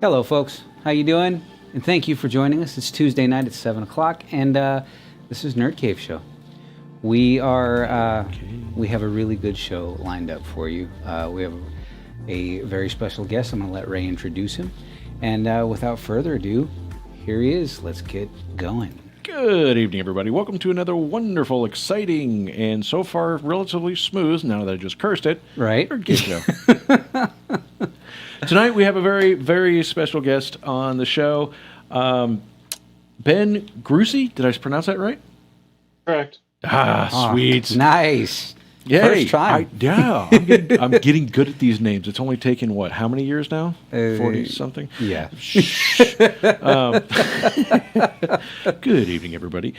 Hello, folks. How you doing? And thank you for joining us. It's Tuesday night at 7 o'clock, and this is Nerd Cave Show. We have a really good show lined up for you. We have a very special guest. I'm going to let Ray introduce him. And without further ado, here he is. Let's get going. Good evening, everybody. Welcome to another wonderful, exciting, and so far relatively smooth, now that I just cursed it, right? Nerd Cave Show. Tonight we have a very, very special guest on the show. Ben Grussi. Did I pronounce that right? Correct. Sweet. Nice. Yay. First time. I'm getting good at these names. It's only taken, what, how many years now? 40-something? Yeah. Good evening, everybody.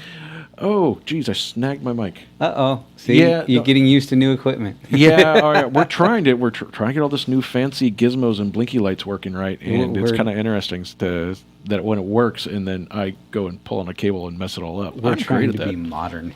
Oh, geez, I snagged my mic. Uh-oh. See, yeah, you're getting used to new equipment. Yeah, all right. We're trying to get all this new fancy gizmos and blinky lights working right, and it's kind of interesting that when it works, and then I go and pull on a cable and mess it all up. We're trying to be modern.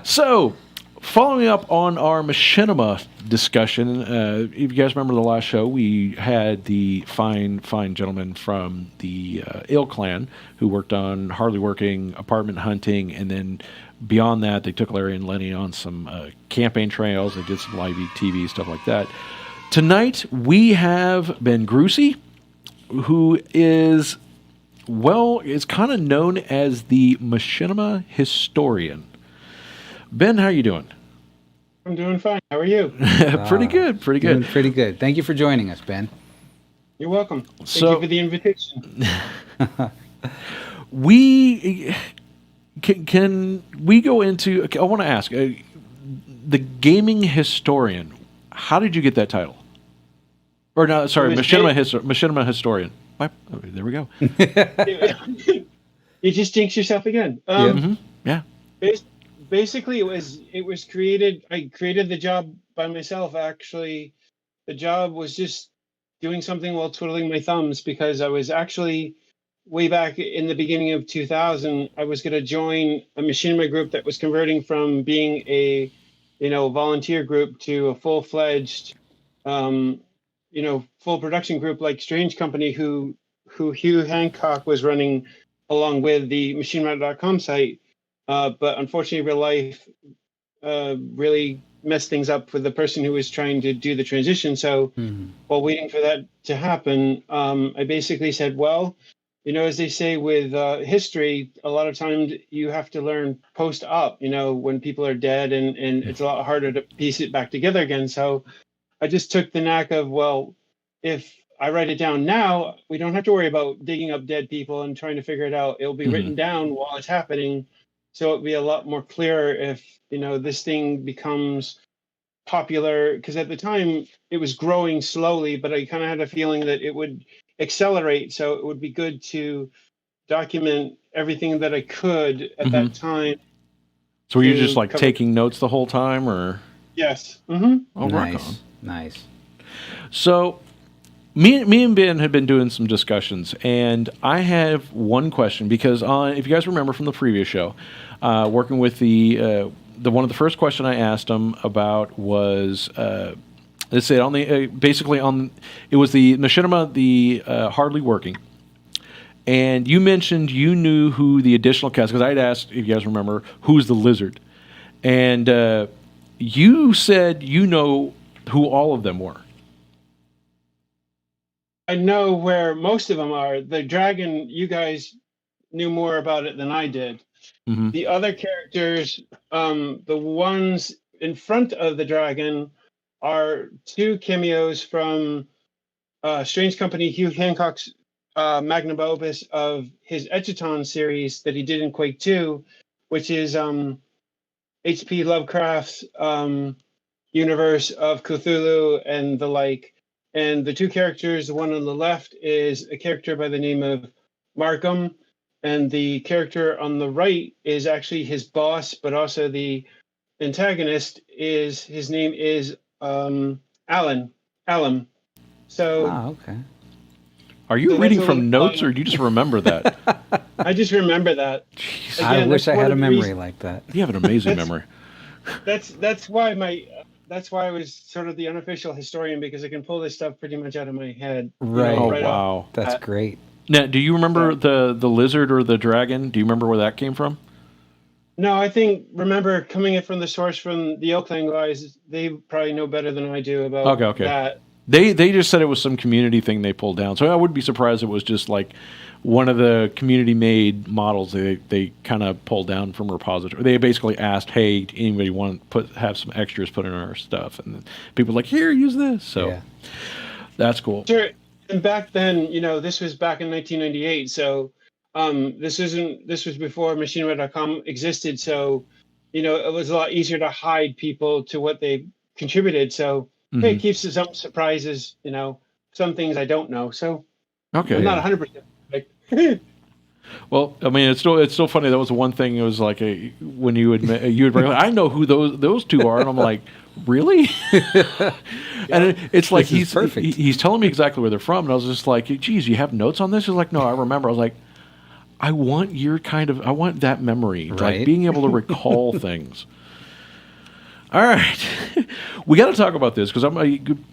So, following up on our Machinima discussion, if you guys remember the last show, we had the fine gentleman from the Ale Clan who worked on hardly working, apartment hunting, and then beyond that, they took Larry and Lenny on some campaign trails. They did some live TV, stuff like that. Tonight, we have Ben Grussi, who is kind of known as the Machinima Historian. Ben, how are you doing? I'm doing fine. How are you? Pretty good. Doing pretty good. Thank you for joining us, Ben. You're welcome. Thank you for the invitation. Can we go into? I want to ask the gaming historian. How did you get that title? Or no, sorry, Machinima Historian. There we go. You just jinx yourself again. Yeah. Basically, it was created. I created the job by myself. Actually, the job was just doing something while twiddling my thumbs, because I was actually way back in the beginning of 2000. I was going to join a machinima group that was converting from being a volunteer group to a full-fledged full production group like Strange Company, who Hugh Hancock was running along with the machinima.com site. But unfortunately, real life really messed things up for the person who was trying to do the transition. So while waiting for that to happen, I basically said, well, as they say with history, a lot of times you have to learn post-op, when people are dead, and it's a lot harder to piece it back together again. So I just took the knack of, well, if I write it down now, we don't have to worry about digging up dead people and trying to figure it out. It'll be written down while it's happening. So it'd be a lot more clearer if, this thing becomes popular, because at the time it was growing slowly, but I kind of had a feeling that it would accelerate. So it would be good to document everything that I could at that time. So were you just like taking notes the whole time, or? Yes. Oh, Nice. So me and Ben have been doing some discussions, and I have one question, because if you guys remember from the previous show, working with the one of the first question I asked him about was let's say on the it was the Machinima, the hardly working, and you mentioned you knew who the additional cast, because I had asked, if you guys remember, who's the lizard, and you said you know who all of them were. I know where most of them are. The dragon, you guys knew more about it than I did. The other characters, the ones in front of the dragon, are two cameos from Strange Company, Hugh Hancock's magnum opus of his Echiton series that he did in Quake 2, which is H.P. Lovecraft's universe of Cthulhu and the like. And the two characters, the one on the left is a character by the name of Markham, and the character on the right is actually his boss, but also the antagonist his name is Alan. So okay. Are you reading from notes, or do you just remember that? I just remember that. Jeez. Again, I wish I had a memory like that. You have an amazing memory. That's why that's why I was sort of the unofficial historian, because I can pull this stuff pretty much out of my head. Right. Oh, right wow. off. That's great. Now, do you remember the lizard or the dragon? Do you remember where that came from? No, I remember coming in from the source from the Oakland guys. They probably know better than I do about that. They just said it was some community thing they pulled down. So I wouldn't be surprised if it was just like one of the community-made models they kind of pulled down from repository. They basically asked, "Hey, anybody want to have some extras put in our stuff?" And people were like, "Here, use this." So that's cool. Sure. And back then, this was back in 1998. So this was before Machinima.com existed. So, it was a lot easier to hide people to what they contributed. So it keeps some surprises, some things I don't know. So I'm not 100%. Well, I mean, it's still funny. That was the one thing. It was like when you would bring, I know who those two are, and I'm like, really? And it's like he's perfect. He's telling me exactly where they're from, and I was just like, geez, you have notes on this? He's like, no, I remember. I was like, I want that memory, right? Like being able to recall things. All right, we got to talk about this because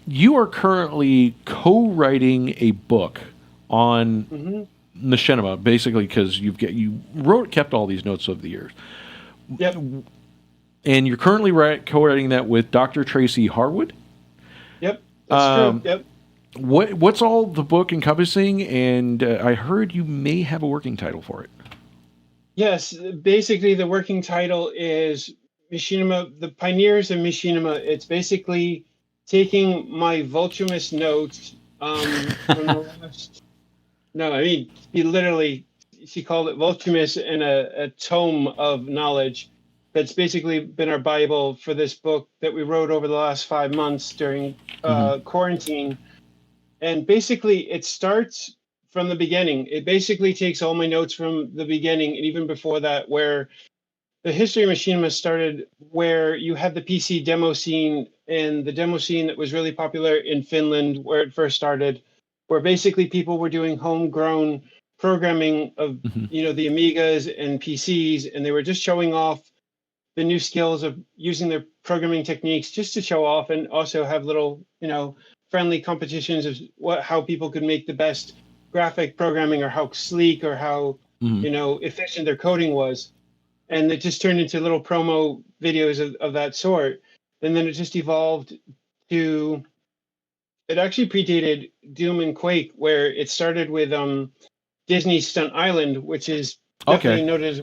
you are currently co-writing a book on Machinima, basically because you kept all these notes over the years. Yep. And you're currently co-writing that with Dr. Tracy Harwood. Yep, that's true. Yep. What's all the book encompassing? And I heard you may have a working title for it. Yes, basically the working title is Machinima, the Pioneers of Machinima. It's basically taking my Vultumus notes from the last. No, I mean, she called it Vultumus in a tome of knowledge. That's basically been our Bible for this book that we wrote over the last 5 months during quarantine. And basically, it starts from the beginning. It basically takes all my notes from the beginning, and even before that, where the history of Machinima started, where you had the PC demo scene, and the demo scene that was really popular in Finland, where it first started, where basically people were doing homegrown programming of, the Amigas and PCs, and they were just showing off the new skills of using their programming techniques just to show off, and also have little, friendly competitions of how people could make the best graphic programming, or how sleek, or how, efficient their coding was. And it just turned into little promo videos of that sort. And then it just evolved to, it actually predated Doom and Quake, where it started with Disney's Stunt Island, which is definitely noted as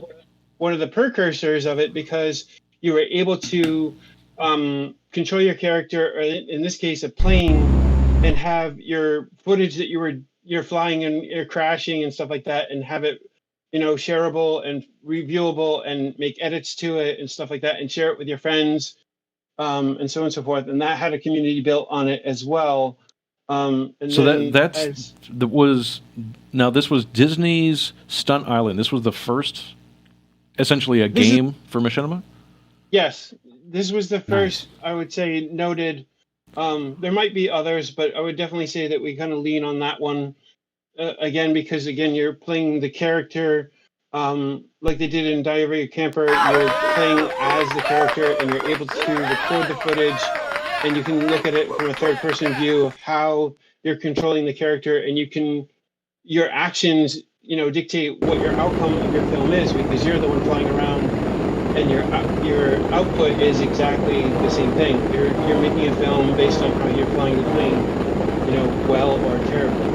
one of the precursors of it, because you were able to control your character, or in this case, a plane, and have your footage that you're flying and you're crashing and stuff like that, and have it, shareable and reviewable, and make edits to it and stuff like that, and share it with your friends, and so on and so forth. And that had a community built on it as well. And so this was Disney's Stunt Island. This was the first, essentially, a game for Machinima? Yes, this was the first, I would say, noted. There might be others, but I would definitely say that we kind of lean on that one, because you're playing the character like they did in Diary Camper. You're playing as the character, and you're able to record the footage, and you can look at it from a third-person view of how you're controlling the character, and your actions, dictate what your outcome of your film is, because you're the one flying around, and your output is exactly the same thing. You're making a film based on how you're flying the plane, well or terribly.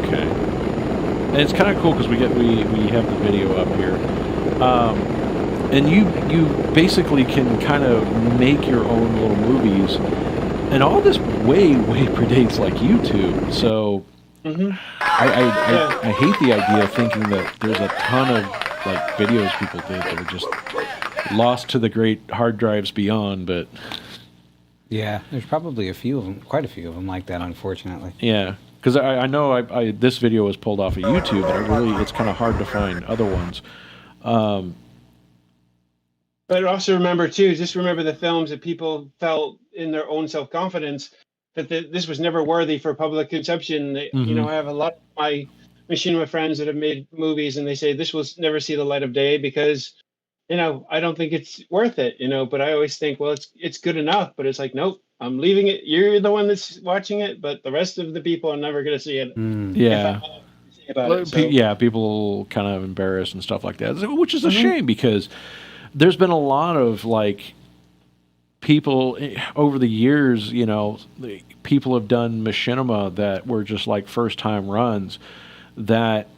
Okay. And it's kind of cool because we have the video up here, and you basically can kind of make your own little movies, and all this way predates like YouTube. So I hate the idea of thinking that there's a ton of like videos people did that were just lost to the great hard drives beyond. But yeah, there's probably quite a few of them like that, unfortunately. Yeah. Because I know this video was pulled off of YouTube, but it's kind of hard to find other ones. But also remember the films that people felt in their own self-confidence that this was never worthy for public consumption. I have a lot of my Machinima friends that have made movies, and they say this will never see the light of day because I don't think it's worth it, but I always think, well, it's good enough, but it's like, nope, I'm leaving it. You're the one that's watching it, but the rest of the people are never going to see it if I Yeah. have to say about it. So, Yeah, people kind of embarrassed and stuff like that, which is a mhm. shame because there's been a lot of like people over the years, people have done machinima that were just like first time runs that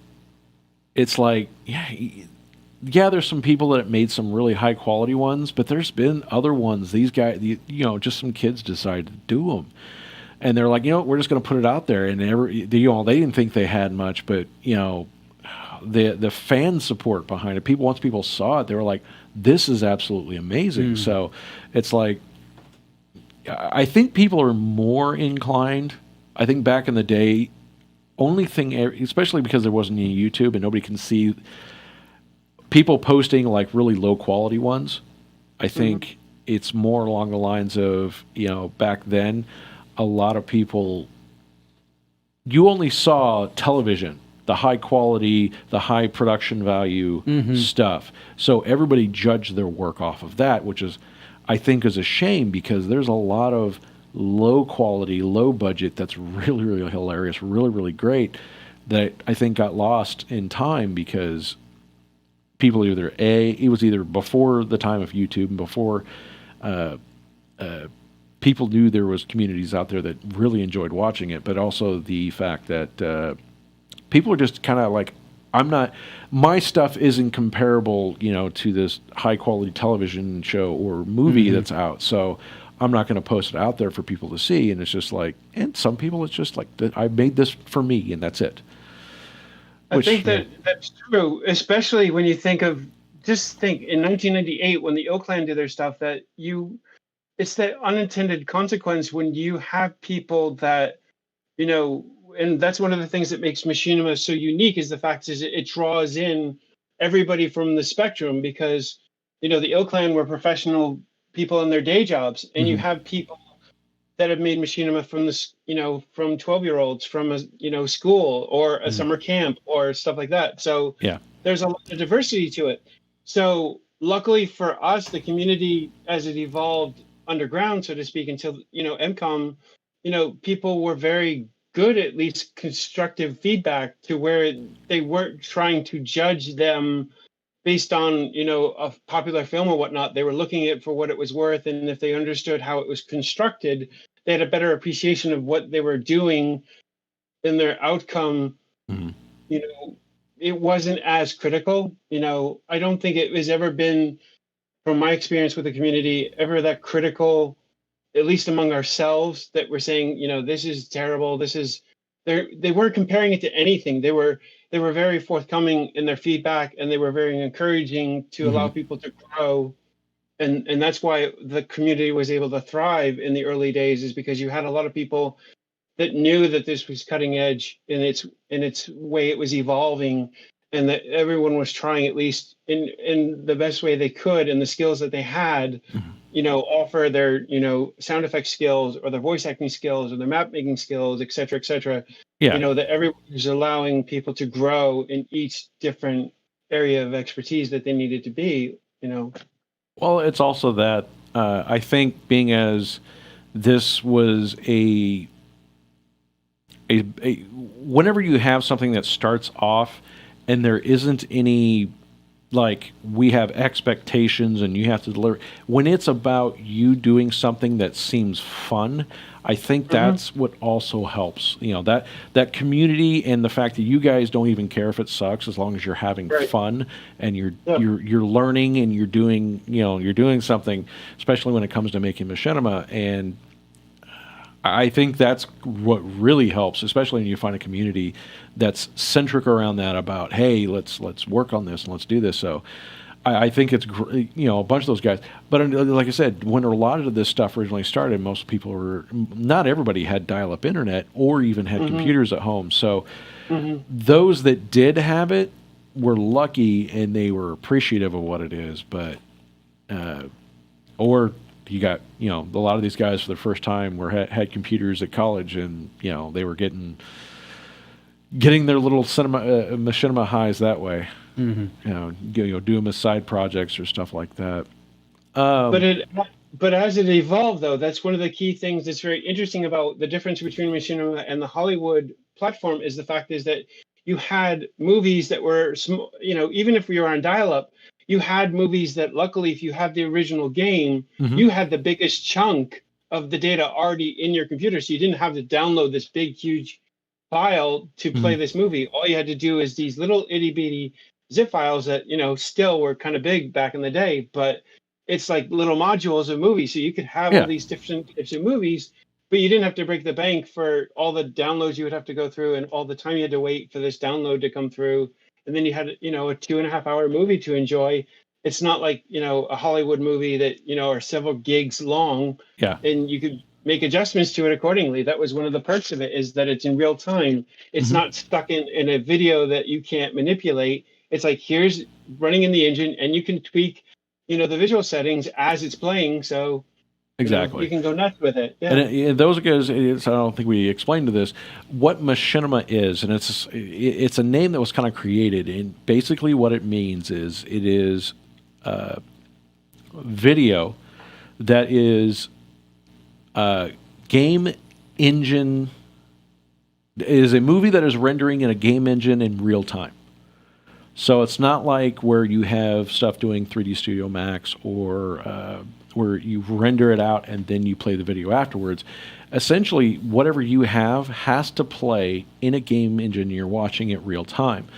it's like, yeah, there's some people that made some really high quality ones, but there's been other ones. These guys, just some kids decided to do them. And they're like, we're just going to put it out there. And they didn't think they had much, but, the fan support behind it, once people saw it, they were like, this is absolutely amazing. So it's like, I think people are more inclined. I think back in the day, only thing, especially because there wasn't any YouTube and nobody can see people posting like really low quality ones. I think it's more along the lines of, back then, a lot of people, you only saw television, the high quality, the high production value stuff. So everybody judged their work off of that, which is, I think, is a shame because there's a lot of low quality, low budget that's really, really hilarious, really, really great that I think got lost in time because people it was either before the time of YouTube and before people knew there was communities out there that really enjoyed watching it, but also the fact that people are just kind of like, my stuff isn't comparable, to this high quality television show or movie that's out. So I'm not going to post it out there for people to see. And it's just like, and some people, it's just like, I made this for me and that's it. I think that's true, especially when you think in 1998 when the Oakland did their stuff, it's that unintended consequence when you have people that, and that's one of the things that makes Machinima so unique is the fact is it draws in everybody from the spectrum because, the Oakland were professional people in their day jobs, and you have people that have made Machinima from this, from 12-year-olds from a, school or a summer camp or stuff like that. So there's a lot of diversity to it. So luckily for us, the community, as it evolved underground, so to speak, until, MCOM, people were very good, at least constructive feedback to where they weren't trying to judge them based on, a popular film or whatnot. They were looking at it for what it was worth. And if they understood how it was constructed, they had a better appreciation of what they were doing in their outcome. It wasn't as critical. I don't think it has ever been, from my experience with the community, ever that critical, at least among ourselves, that we're saying, this is terrible. They weren't comparing it to anything. They were very forthcoming in their feedback, and they were very encouraging to allow people to grow. And that's why the community was able to thrive in the early days, is because you had a lot of people that knew that this was cutting edge in its way it was evolving, and that everyone was trying, at least in the best way they could, and the skills that they had, offer their, sound effect skills or their voice acting skills or their map making skills, et cetera, et cetera. That everyone was allowing people to grow in each different area of expertise that they needed to be, Well, it's also that I think being as this was a whenever you have something that starts off and there isn't any, like, we have expectations and you have to deliver, when it's about you doing something that seems fun, I think that's what also helps. That community, and the fact that you guys don't even care if it sucks as long as you're having fun and you're learning and you're doing something, especially when it comes to making machinima. And I think that's what really helps, especially when you find a community that's centric around that, about, hey, let's work on this and let's do this. So I think it's, a bunch of those guys. But like I said, when a lot of this stuff originally started, most people not everybody had dial-up internet or even had computers at home. So those that did have it were lucky and they were appreciative of what it is. But, or you got, a lot of these guys for the first time had computers at college, and, they were getting their little machinima highs that way. do them as side projects or stuff like that. But as it evolved, though, that's one of the key things that's very interesting about the difference between Machinima and the Hollywood platform is the fact is that you had movies that were, even if we were on dial-up, you had movies that luckily, if you had the original game, you had the biggest chunk of the data already in your computer. So you didn't have to download this big, huge file to play this movie. All you had to do is these little itty bitty zip files that, still were kind of big back in the day, but it's like little modules of movies. So you could have all these different types of movies, but you didn't have to break the bank for all the downloads you would have to go through and all the time you had to wait for this download to come through. And then you had, a 2.5 hour movie to enjoy. It's not like, a Hollywood movie that, are several gigs long. Yeah. And you could make adjustments to it accordingly. That was one of the perks of it, is that it's in real time. It's not stuck in a video that you can't manipulate. It's like, here's running in the engine and you can tweak, the visual settings as it's playing. So exactly, you can go nuts with it. Yeah. And those guys, I don't think we explained to this what Machinima is, and it's a name that was kind of created. And basically, what it means is it is video that is game engine. It is a movie that is rendering in a game engine in real time. So it's not like where you have stuff doing 3D Studio Max or where you render it out and then you play the video afterwards. Essentially, whatever you have has to play in a game engine. You're watching it real time.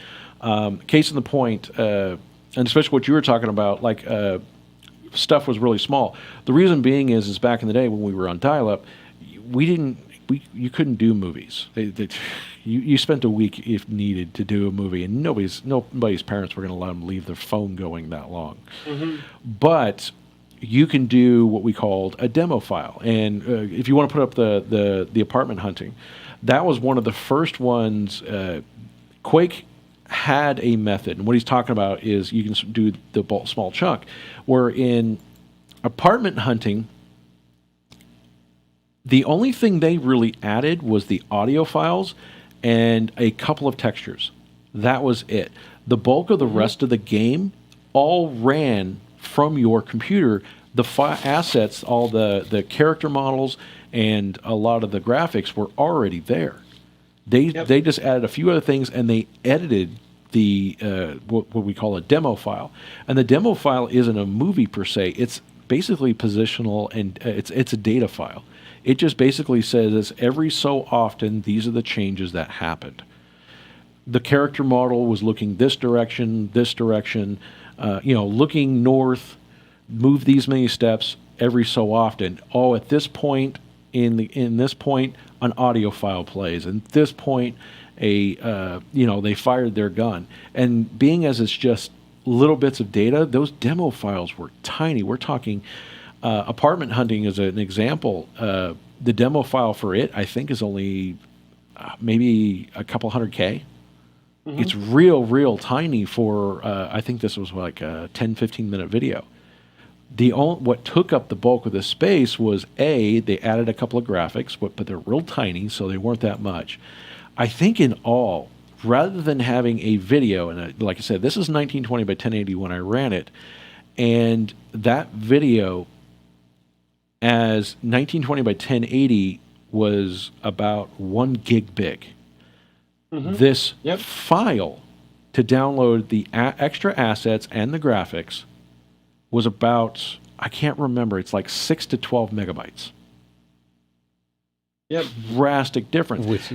Case in the point, and especially what you were talking about, like stuff was really small. The reason being is back in the day when we were on dial-up, you couldn't do movies. You spent a week if needed to do a movie, and nobody's parents were going to let them leave their phone going that long. But you can do what we called a demo file, and if you want to put up the apartment hunting, that was one of the first ones. Quake had a method, and what he's talking about is you can do the small chunk, where in apartment hunting, the only thing they really added was the audio files and a couple of textures. That was it. The bulk of the rest of the game all ran from your computer. The assets, all the character models, and a lot of the graphics were already there. They just added a few other things, and they edited the what we call a demo file. And the demo file isn't a movie per se. It's basically positional, and it's a data file. It just basically says every so often, these are the changes that happened. The character model was looking this direction, looking north, move these many steps every so often. Oh, at this point, in this point, an audio file plays. And at this point, they fired their gun. And being as it's just little bits of data, those demo files were tiny. We're talking... apartment hunting is an example. The demo file for it, I think, is only maybe a couple 100K. It's real tiny for, I think this was like a 10, 15-minute video. What took up the bulk of the space was, they added a couple of graphics, but they're real tiny, so they weren't that much. I think in all, rather than having a video, and like I said, this is 1920 by 1080 when I ran it, and that video as 1920 by 1080 was about 1 gig big. This file to download the extra assets and the graphics was about, I can't remember, it's like 6 to 12 megabytes. Drastic difference.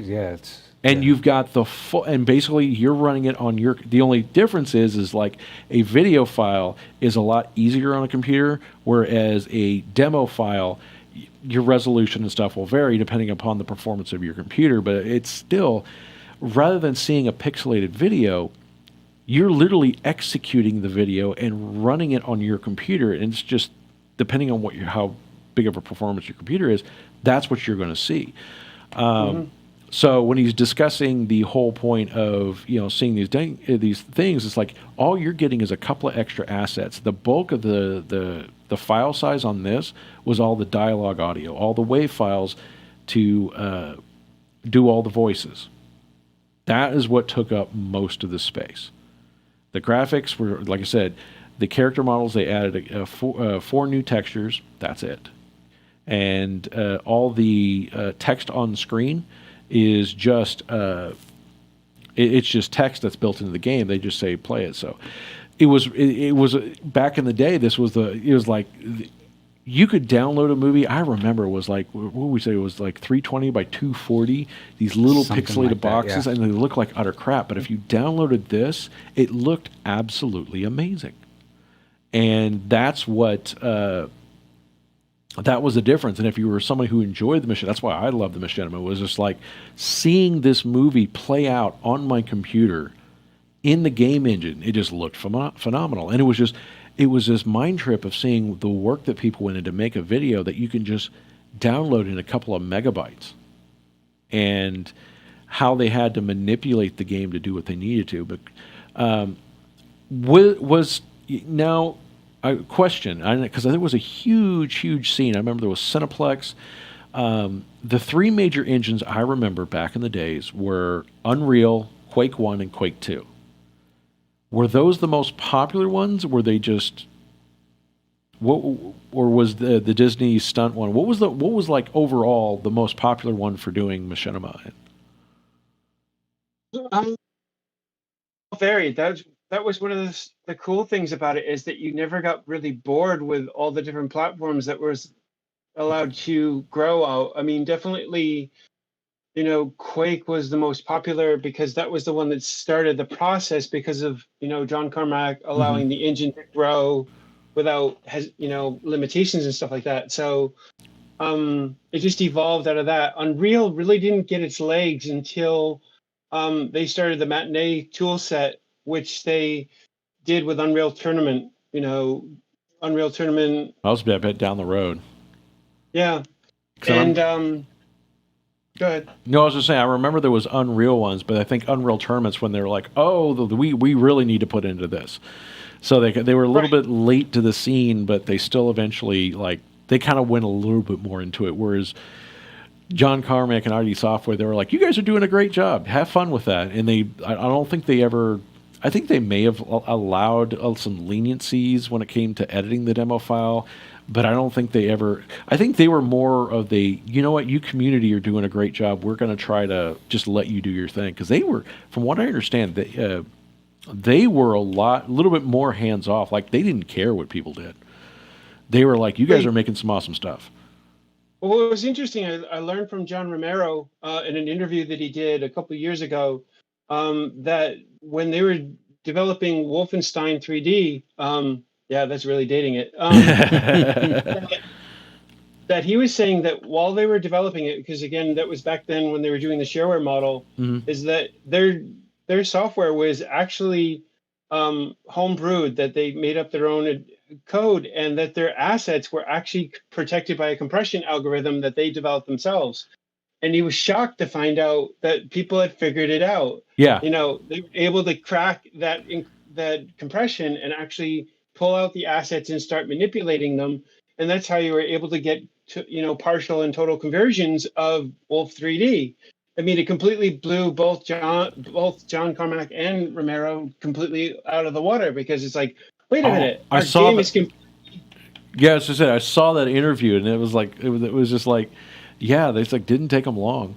You've got the full, and basically you're running it on the only difference is like a video file is a lot easier on a computer, whereas a demo file, your resolution and stuff will vary depending upon the performance of your computer, but it's still, rather than seeing a pixelated video, you're literally executing the video and running it on your computer, and it's just, depending on how big of a performance your computer is, that's what you're going to see. So when he's discussing the whole point of seeing these things, it's like all you're getting is a couple of extra assets. The bulk of the file size on this was all the dialogue audio, all the WAV files to do all the voices. That is what took up most of the space. The graphics were, like I said, the character models, they added four new textures. That's it. And all the text on the screen is just it's just text that's built into the game. They just say play it. So it was back in the day. It was like you could download a movie. I remember it was like, what would we say? It was like 320 by 240. These little Something pixelated like that, boxes, yeah. and they look like utter crap. But if you downloaded this, it looked absolutely amazing. And that's what that was the difference. And if you were somebody who enjoyed the Machinima, that's why I love the Machinima. It was just like seeing this movie play out on my computer in the game engine. It just looked phenomenal, and it was this mind trip of seeing the work that people went in to make a video that you can just download in a couple of megabytes, and how they had to manipulate the game to do what they needed to. But was now a question, because there was a huge scene. I remember there was Cineplex. The three major engines I remember back in the days were Unreal, Quake 1, and Quake 2. Were those the most popular ones? Were they just or was the Disney stunt one? What was like overall the most popular one for doing machinima? Varied. That was one of the cool things about it, is that you never got really bored with all the different platforms that was allowed to grow out. I mean, definitely, Quake was the most popular because that was the one that started the process, because of, John Carmack allowing the engine to grow without limitations and stuff like that. So it just evolved out of that. Unreal really didn't get its legs until they started the matinee tool set, which they did with Unreal Tournament. Unreal Tournament. I was a bit down the road. Yeah, and go ahead. No, I was just saying, I remember there was Unreal ones, but I think Unreal Tournaments, when they were like, oh, we really need to put into this. So they were a little bit late to the scene, but they still eventually, like, they kind of went a little bit more into it. Whereas John Carmack and ID Software, they were like, you guys are doing a great job. Have fun with that. And I don't think they ever, I think they may have allowed some leniencies when it came to editing the demo file, but I don't think they ever, I think they were more of the, you know what, you community are doing a great job. We're going to try to just let you do your thing. Because they were, from what I understand, they were a little bit more hands off. Like, they didn't care what people did. They were like, you guys are making some awesome stuff. Well, what was interesting, I learned from John Romero in an interview that he did a couple of years ago, that when they were developing Wolfenstein 3D, yeah, that's really dating it. That he was saying that while they were developing it, because again, that was back then when they were doing the shareware model, is that their software was actually homebrewed, that they made up their own code, and that their assets were actually protected by a compression algorithm that they developed themselves. And he was shocked to find out that people had figured it out. Yeah. They were able to crack that compression and actually pull out the assets and start manipulating them. And that's how you were able to get to, partial and total conversions of Wolf 3D. I mean, it completely blew both John Carmack and Romero completely out of the water, because it's like, wait a minute, I saw yeah, as I said, I saw that interview, and it was like, it was just like, yeah, they like didn't take them long.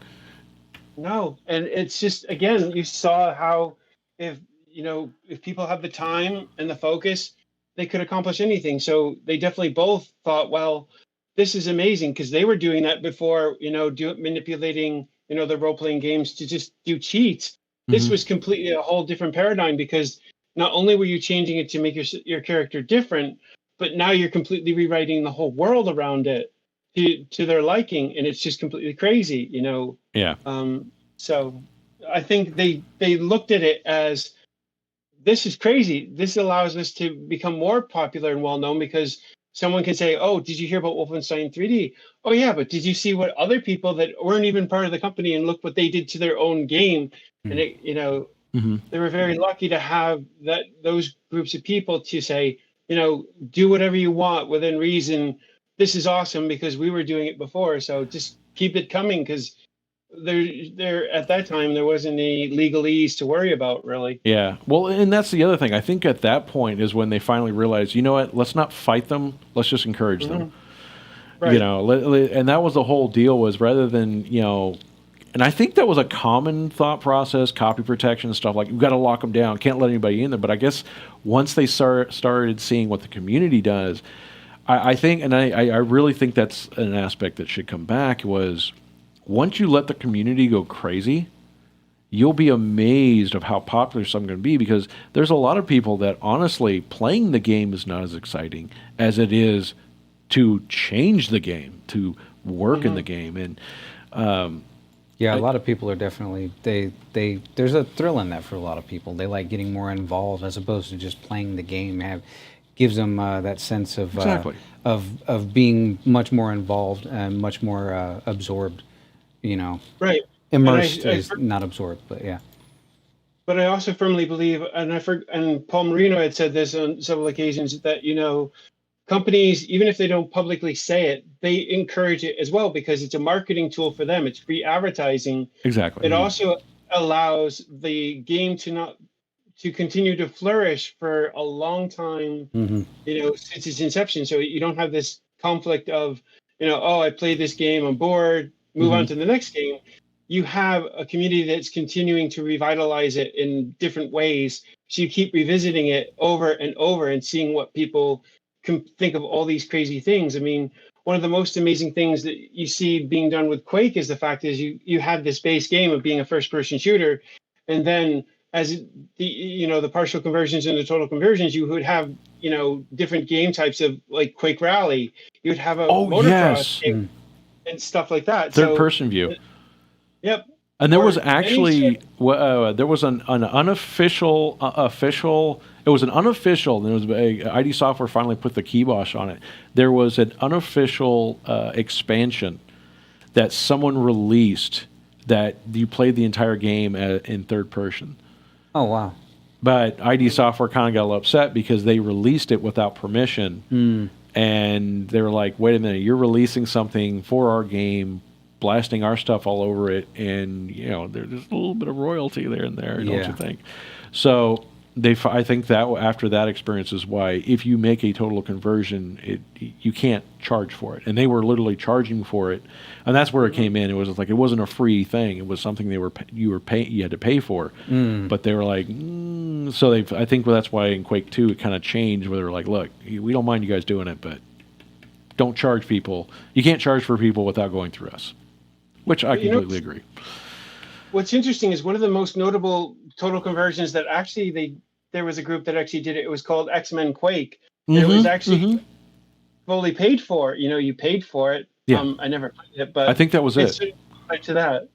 No, and it's just, again, you saw how if people have the time and the focus, they could accomplish anything. So they definitely both thought, well, this is amazing, because they were doing that before, manipulating, the role-playing games to just do cheats. This was completely a whole different paradigm, because not only were you changing it to make your character different, but now you're completely rewriting the whole world around it to their liking, and it's just completely crazy, Yeah. So I think they looked at it as, this is crazy. This allows us to become more popular and well-known, because someone can say, oh, did you hear about Wolfenstein 3D? Oh, yeah, but did you see what other people that weren't even part of the company, and look what they did to their own game? And it, they were very lucky to have those groups of people to say, do whatever you want within reason. This is awesome, because we were doing it before. So just keep it coming, because there at that time there wasn't any legalese to worry about, really. Yeah. Well, and that's the other thing. I think at that point is when they finally realized, you know what? Let's not fight them. Let's just encourage them. Right. You know, and that was the whole deal. Was rather than and I think that was a common thought process, copy protection and stuff like you've got to lock them down, can't let anybody in there. But I guess once they started seeing what the community does, I think, and I really think that's an aspect that should come back. Was once you let the community go crazy, you'll be amazed of how popular some going to be, because there's a lot of people that honestly playing the game is not as exciting as it is to change the game, to work in the game. And yeah, a lot of people are definitely there's a thrill in that for a lot of people. They like getting more involved as opposed to just playing the game. Gives them that sense of of being much more involved and much more absorbed. Right. Immersed is not absorbed, but yeah. But I also firmly believe, and Paul Marino had said this on several occasions, that companies, even if they don't publicly say it, they encourage it as well because it's a marketing tool for them. It's free advertising. Exactly. It also allows the game to continue to flourish for a long time, since its inception. So you don't have this conflict of, oh, I played this game, I'm bored, move on to the next game. You have a community that's continuing to revitalize it in different ways. So you keep revisiting it over and over and seeing what people can think of all these crazy things. I mean, one of the most amazing things that you see being done with Quake is the fact is you had this base game of being a first-person shooter, and then as the partial conversions and the total conversions, you would have different game types of like Quake Rally. You would have a motocross game and stuff like that. Third-person view. Yep. And there was actually there was an unofficial official. It was an unofficial. There was ID Software finally put the kibosh on it. There was an unofficial expansion that someone released that you played the entire game in third person. Oh wow! But ID Software kind of got a little upset because they released it without permission, and they were like, "Wait a minute! You're releasing something for our game." Blasting our stuff all over it, and there's a little bit of royalty there and there, don't you think? So I think that after that experience is why if you make a total conversion, you can't charge for it, and they were literally charging for it, and that's where it came in. It was like it wasn't a free thing; it was something you had to pay for. But they were like, so I think that's why in Quake 2 it kind of changed, where they were like, look, we don't mind you guys doing it, but don't charge people. You can't charge for people without going through us. Which I completely agree. What's interesting is one of the most notable total conversions that actually there was a group that actually did it. It was called X-Men Quake. It was actually fully paid for. You paid for it. Yeah. I never played it, but I think that was it. Right to that.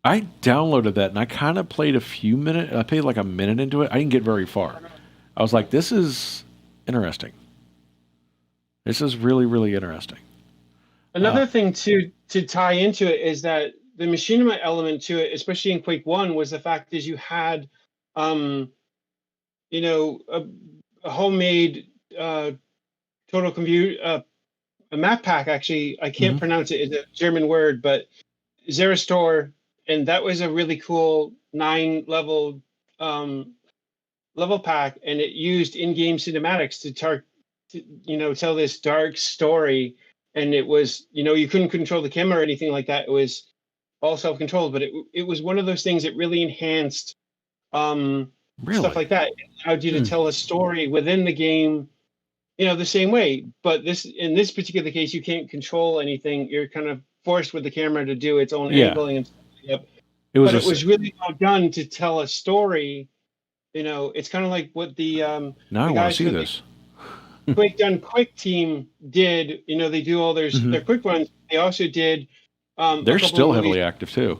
I downloaded that and I kind of played a few minutes. I played like a minute into it. I didn't get very far. I was like, this is interesting. This is really, really interesting. Another thing to tie into it is that the machinima element to it, especially in Quake 1, was the fact is you had, a homemade total compute, a map pack. Actually, I can't pronounce it. It's a German word, but Xeristor, and that was a really cool 9-level level pack, and it used in-game cinematics to tell this dark story. And it was, you couldn't control the camera or anything like that. It was all self-controlled, but it was one of those things that really enhanced stuff like that. It allowed you to tell a story within the game, the same way. But in this particular case, you can't control anything. You're kind of forced with the camera to do its own angling and stuff. It was really well done to tell a story. It's kind of like what the now I want to see this. Quake Done Quick team did. They do all their quick runs. They also did. They're still heavily active too.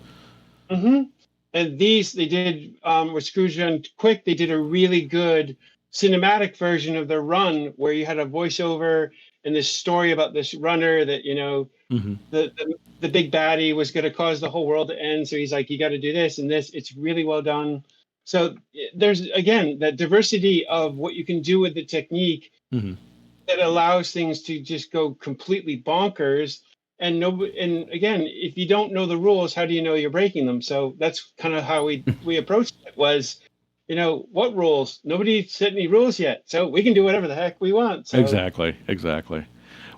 And they did with Scrooge Done Quick. They did a really good cinematic version of their run where you had a voiceover and this story about this runner that the big baddie was going to cause the whole world to end. So he's like, you got to do this and this. It's really well done. So there's again that diversity of what you can do with the technique. That allows things to just go completely bonkers, and and again, if you don't know the rules, how do you know you're breaking them? So that's kind of how we approached it. Was, what rules? Nobody set any rules yet, so we can do whatever the heck we want. So Exactly.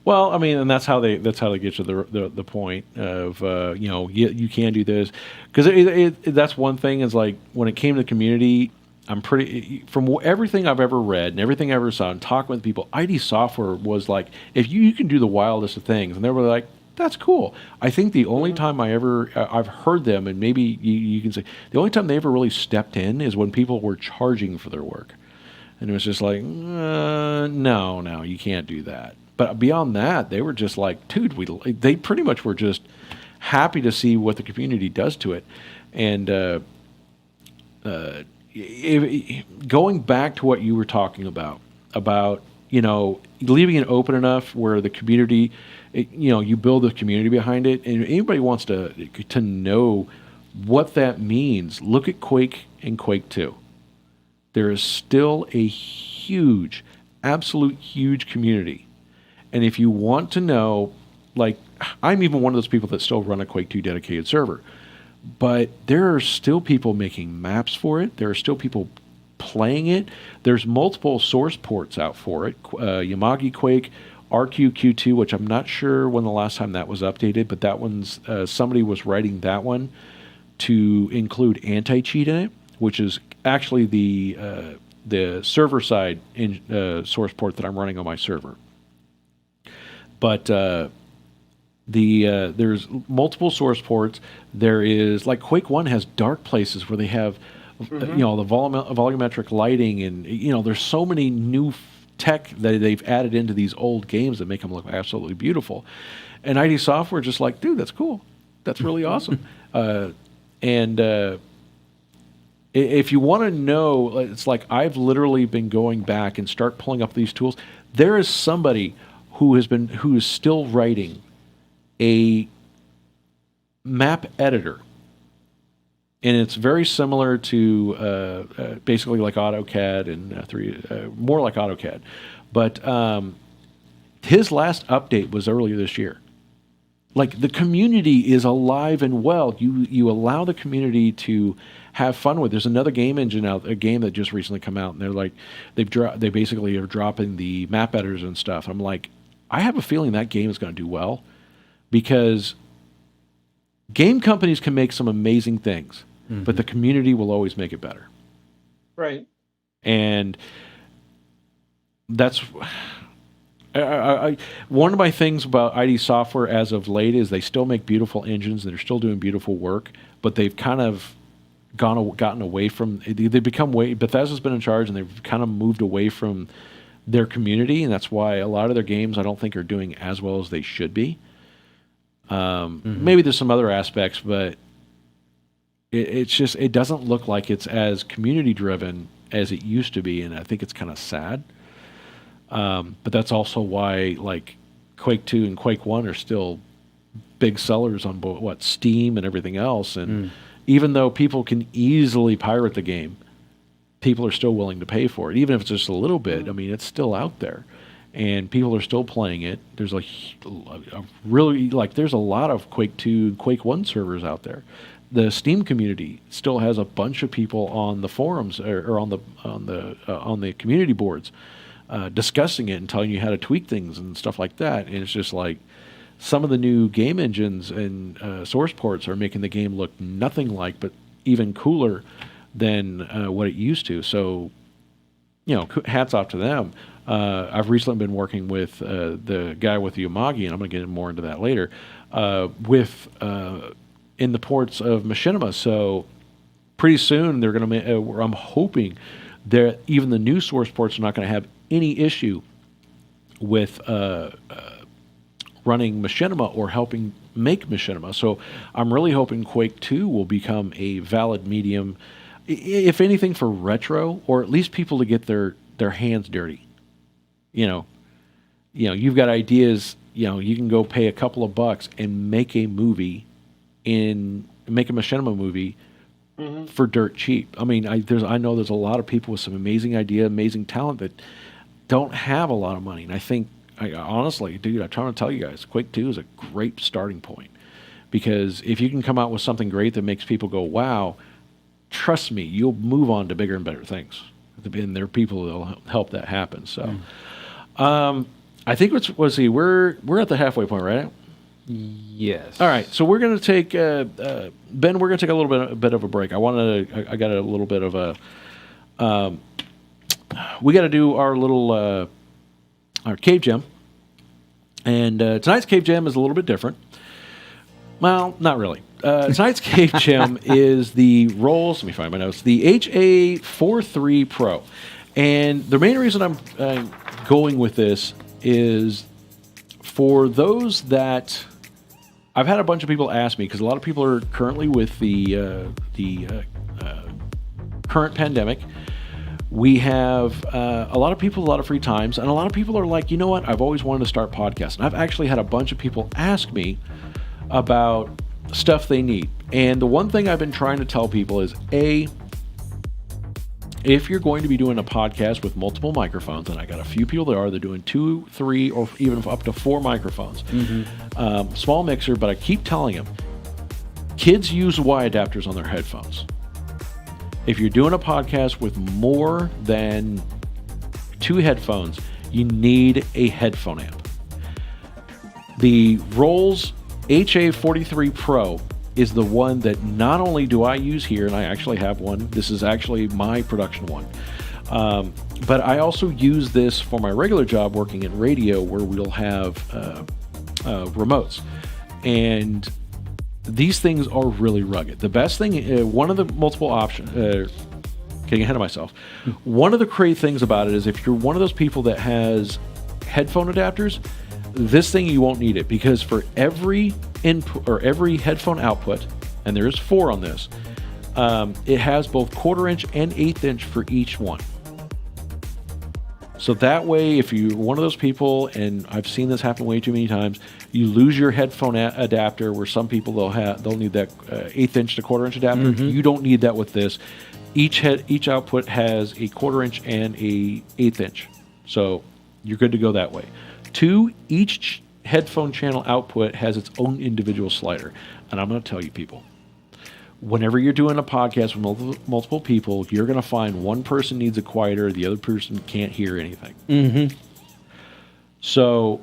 Well, I mean, and that's how they get to the point of you can do this, because that's one thing is like when it came to the community. I'm pretty from everything I've ever read and everything I ever saw and talking with people. ID Software was like, if you can do the wildest of things, and they were like, that's cool. I think the only time I've heard them, and maybe you can say the only time they ever really stepped in is when people were charging for their work, and it was just like, no, you can't do that. But beyond that, they were just like, dude, they pretty much were just happy to see what the community does to it, and going back to what you were talking about leaving it open enough where the community, you build the community behind it, and anybody wants to know what that means. Look at Quake and Quake 2. There is still a huge, absolute huge community, and if you want to know, like, I'm even one of those people that still run a Quake 2 dedicated server. But there are still people making maps for it. There are still people playing it. There's multiple source ports out for it. Yamagi Quake, RQQ2, which I'm not sure when the last time that was updated, but that one's somebody was writing that one to include anti-cheat in it, which is actually the server side source port that I'm running on my server. But there's multiple source ports. There is, like, Quake 1 has dark places where they have the volumetric lighting, and there's so many new tech that they've added into these old games that make them look absolutely beautiful. And ID Software just like, dude, that's cool. That's really awesome. If you want to know, it's like I've literally been going back and start pulling up these tools. There is somebody who is still writing a map editor, and it's very similar to basically like AutoCAD and more like AutoCAD. But his last update was earlier this year. Like, the community is alive and well. You allow the community to have fun with. There's another game engine out, a game that just recently come out, and they're like, they basically are dropping the map editors and stuff. I'm like, I have a feeling that game is going to do well, because game companies can make some amazing things, but the community will always make it better. Right. And that's one of my things about ID Software as of late is they still make beautiful engines. They're still doing beautiful work, but they've kind of gotten away from. They've become Bethesda's been in charge, and they've kind of moved away from their community, and that's why a lot of their games I don't think are doing as well as they should be. Maybe there's some other aspects, but it doesn't look like it's as community driven as it used to be, and I think it's kind of sad. But that's also why, like, Quake 2 and Quake 1 are still big sellers on both Steam and everything else. And even though people can easily pirate the game, people are still willing to pay for it, even if it's just a little bit. I mean, it's still out there, and people are still playing it. There's a really, like, there's a lot of Quake 2 and Quake 1 servers out there. The Steam community still has a bunch of people on the forums or on the community boards discussing it and telling you how to tweak things and stuff like that. And it's just like some of the new game engines and source ports are making the game look nothing like, but even cooler than what it used to. So, hats off to them. I've recently been working with the guy with the Yamagi, and I'm going to get more into that later, in the ports of Machinima. So pretty soon they're going to. I'm hoping that even the new source ports are not going to have any issue with running Machinima or helping make Machinima. So I'm really hoping Quake 2 will become a valid medium, if anything, for retro, or at least people to get their hands dirty. You've got ideas. You can go pay a couple of bucks and make a movie, make a Machinima movie for dirt cheap. I mean, I know there's a lot of people with some amazing idea, amazing talent that don't have a lot of money, and I think honestly, dude, I'm trying to tell you guys, Quake 2 is a great starting point. Because if you can come out with something great that makes people go, wow, trust me, you'll move on to bigger and better things. And there are people that will help that happen. So I think we're at the halfway point, right? Yes. All right, so we're going to take Ben. We're going to take a little bit of a break. I got a little bit of a. We got to do our little our cave gem, and tonight's cave gem is a little bit different. Well, not really. Tonight's cave gem is the Rolls. Let me find my notes. The HA43 Pro, and the main reason I'm going with this is for those that. I've had a bunch of people ask me, because a lot of people are currently with the current pandemic. We have a lot of people, a lot of free times, and a lot of people are like, you know what, I've always wanted to start podcasting. I've actually had a bunch of people ask me about stuff they need. And the one thing I've been trying to tell people is, if you're going to be doing a podcast with multiple microphones, and I got a few people they're doing 2, 3, or even up to 4 microphones. Small mixer, but I keep telling them, kids use Y adapters on their headphones. If you're doing a podcast with more than 2 headphones, you need a headphone amp. The Rolls HA43 Pro is the one that not only do I use here, and I actually have one. This is actually my production one. But I also use this for my regular job working in radio, where we'll have remotes. And these things are really rugged. The best thing, one of the multiple options, getting ahead of myself, one of the great things about it is if you're one of those people that has headphone adapters, this thing you won't need it, because for every input or every headphone output, and there's 4 on this, it has both 1/4 inch and 1/8 inch for each one. So that way, if you're one of those people, and I've seen this happen way too many times, you lose your headphone adapter, where some people they'll need that 1/8 inch to 1/4 inch adapter. You don't need that with this. Each output has a 1/4 inch and a 1/8 inch, so you're good to go that way. 2, each headphone channel output has its own individual slider. And I'm going to tell you, people, whenever you're doing a podcast with multiple people, you're going to find one person needs a quieter, the other person can't hear anything. So,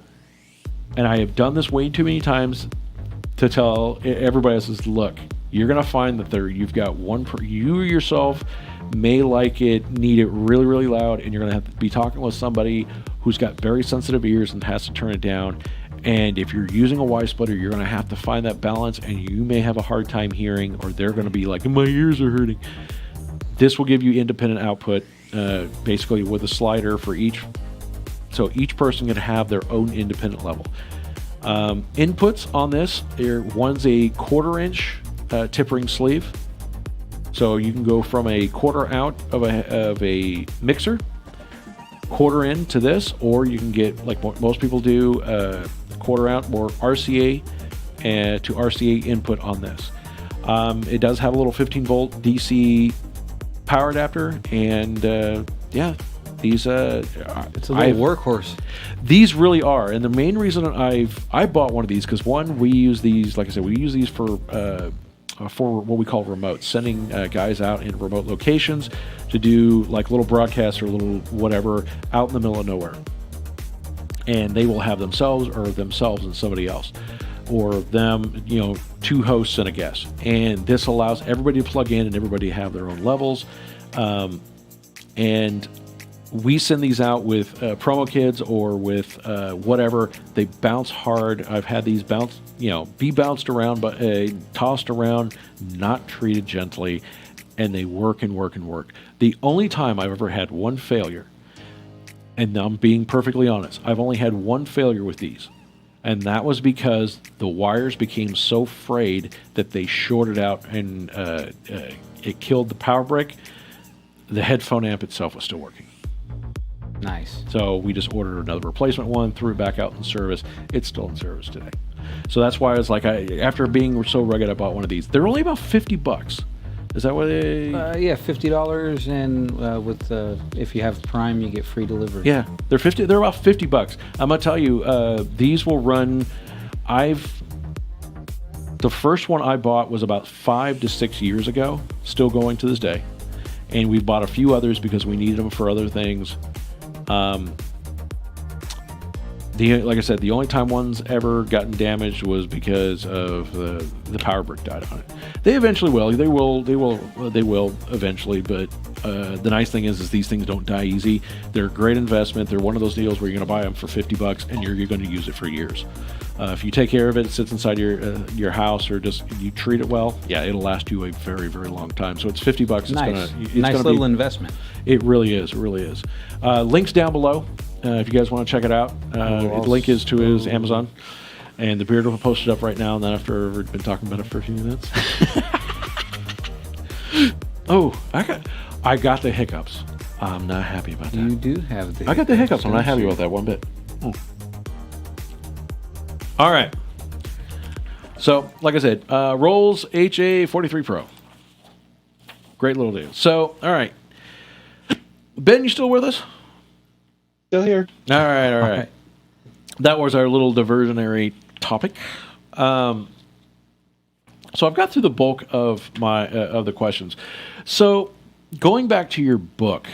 and I have done this way too many times to tell everybody else, look, you're going to find that you've got you yourself may need it really, really loud, and you're going to have to be talking with somebody who's got very sensitive ears and has to turn it down. And if you're using a Y splitter, you're going to have to find that balance, and you may have a hard time hearing, or they're going to be like, my ears are hurting. This will give you independent output, basically with a slider for each. So each person can have their own independent level. Inputs on this, one's a 1/4 inch tip ring sleeve. So you can go from a 1/4 out of a mixer, 1/4 in to this, or you can get, like most people do, 1/4 out more RCA to RCA input on this. It does have a little 15 volt DC power adapter, and these it's a little workhorse. These really are, and the main reason I bought one of these, because one, we use these, like I said, we use these for what we call remote, sending guys out in remote locations to do like little broadcasts or little whatever out in the middle of nowhere. And they will have themselves and somebody else, or them, 2 hosts and a guest. And this allows everybody to plug in and everybody to have their own levels. And we send these out with promo kids or with whatever. They bounce hard. I've had these be bounced around, but tossed around, not treated gently, and they work and work and work. The only time I've ever had one failure, and I'm being perfectly honest, I've only had one failure with these, and that was because the wires became so frayed that they shorted out, and it killed the power brick. The headphone amp itself was still working. Nice. So we just ordered another replacement one, threw it back out in service. It's still in service today. So that's why I was like, after being so rugged, I bought one of these. They're only about $50. Is that what they? Yeah, $50, and with if you have Prime, you get free delivery. Yeah, they're 50. They're about $50. I'm gonna tell you, these will run. The first one I bought was about 5 to 6 years ago. Still going to this day, and we've bought a few others because we needed them for other things. Like I said, the only time one's ever gotten damaged was because of the power brick died on it. They eventually will. They will eventually. But the nice thing is these things don't die easy. They're a great investment. They're one of those deals where you're going to buy them for $50 and you're going to use it for years. If you take care of it, it sits inside your house, or just you treat it well, yeah, it'll last you a very, very long time. So it's $50. Nice little investment. It really is. It really is. Links down below. If you guys want to check it out, the link is to his Amazon, and the beard will post it up right now. And then after we've been talking about it for a few minutes, oh, I got the hiccups. I'm not happy about that. You do have the. I got the hiccups. I'm not happy about that one bit. All right. So, like I said, Rolls HA43 Pro. Great little deal. So, all right. Ben, you still with us? Still here. All right. That was our little diversionary topic. So I've got through the bulk of my of the questions. So going back to your book,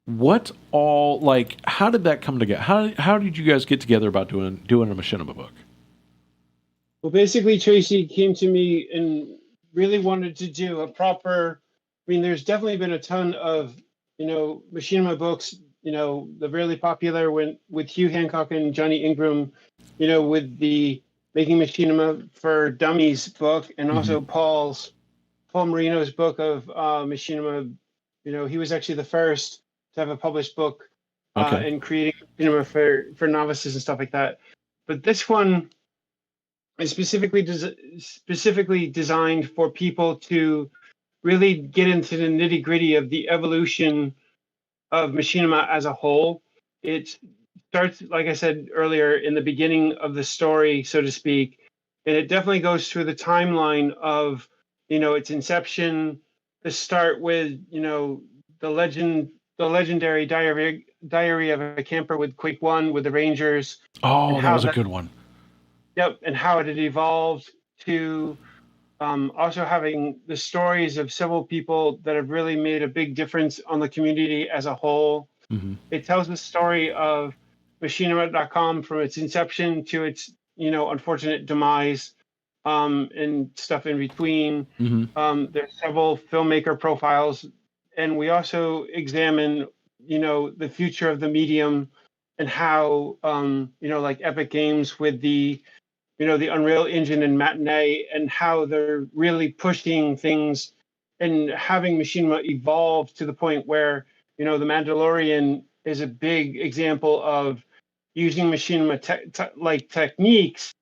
what all, like, how did that come together? How did you guys get together about doing a Machinima book? Well, basically, Tracy came to me and really wanted to do a proper. I mean, there's definitely been a ton of Machinima books, the really popular with Hugh Hancock and Johnny Ingram, with the Making Machinima for Dummies book, and also Paul Marino's book of Machinima. He was actually the first to have a published book and creating Machinima for novices and stuff like that. But this one is specifically designed for people to really get into the nitty-gritty of the evolution of Machinima as a whole. It starts, like I said earlier, in the beginning of the story, so to speak, and it definitely goes through the timeline of, its inception. To start with, the legendary Diary of a Camper with Quake 1 with the Rangers. Oh, that was a good one. Yep, and how it had evolved to also having the stories of several people that have really made a big difference on the community as a whole. Mm-hmm. It tells the story of Machinima.com from its inception to its, unfortunate demise, and stuff in between. Mm-hmm. There's several filmmaker profiles, and we also examine, the future of the medium and how, like Epic Games with the Unreal Engine and Matinee, and how they're really pushing things and having Machinima evolve to the point where, The Mandalorian is a big example of using Machinima techniques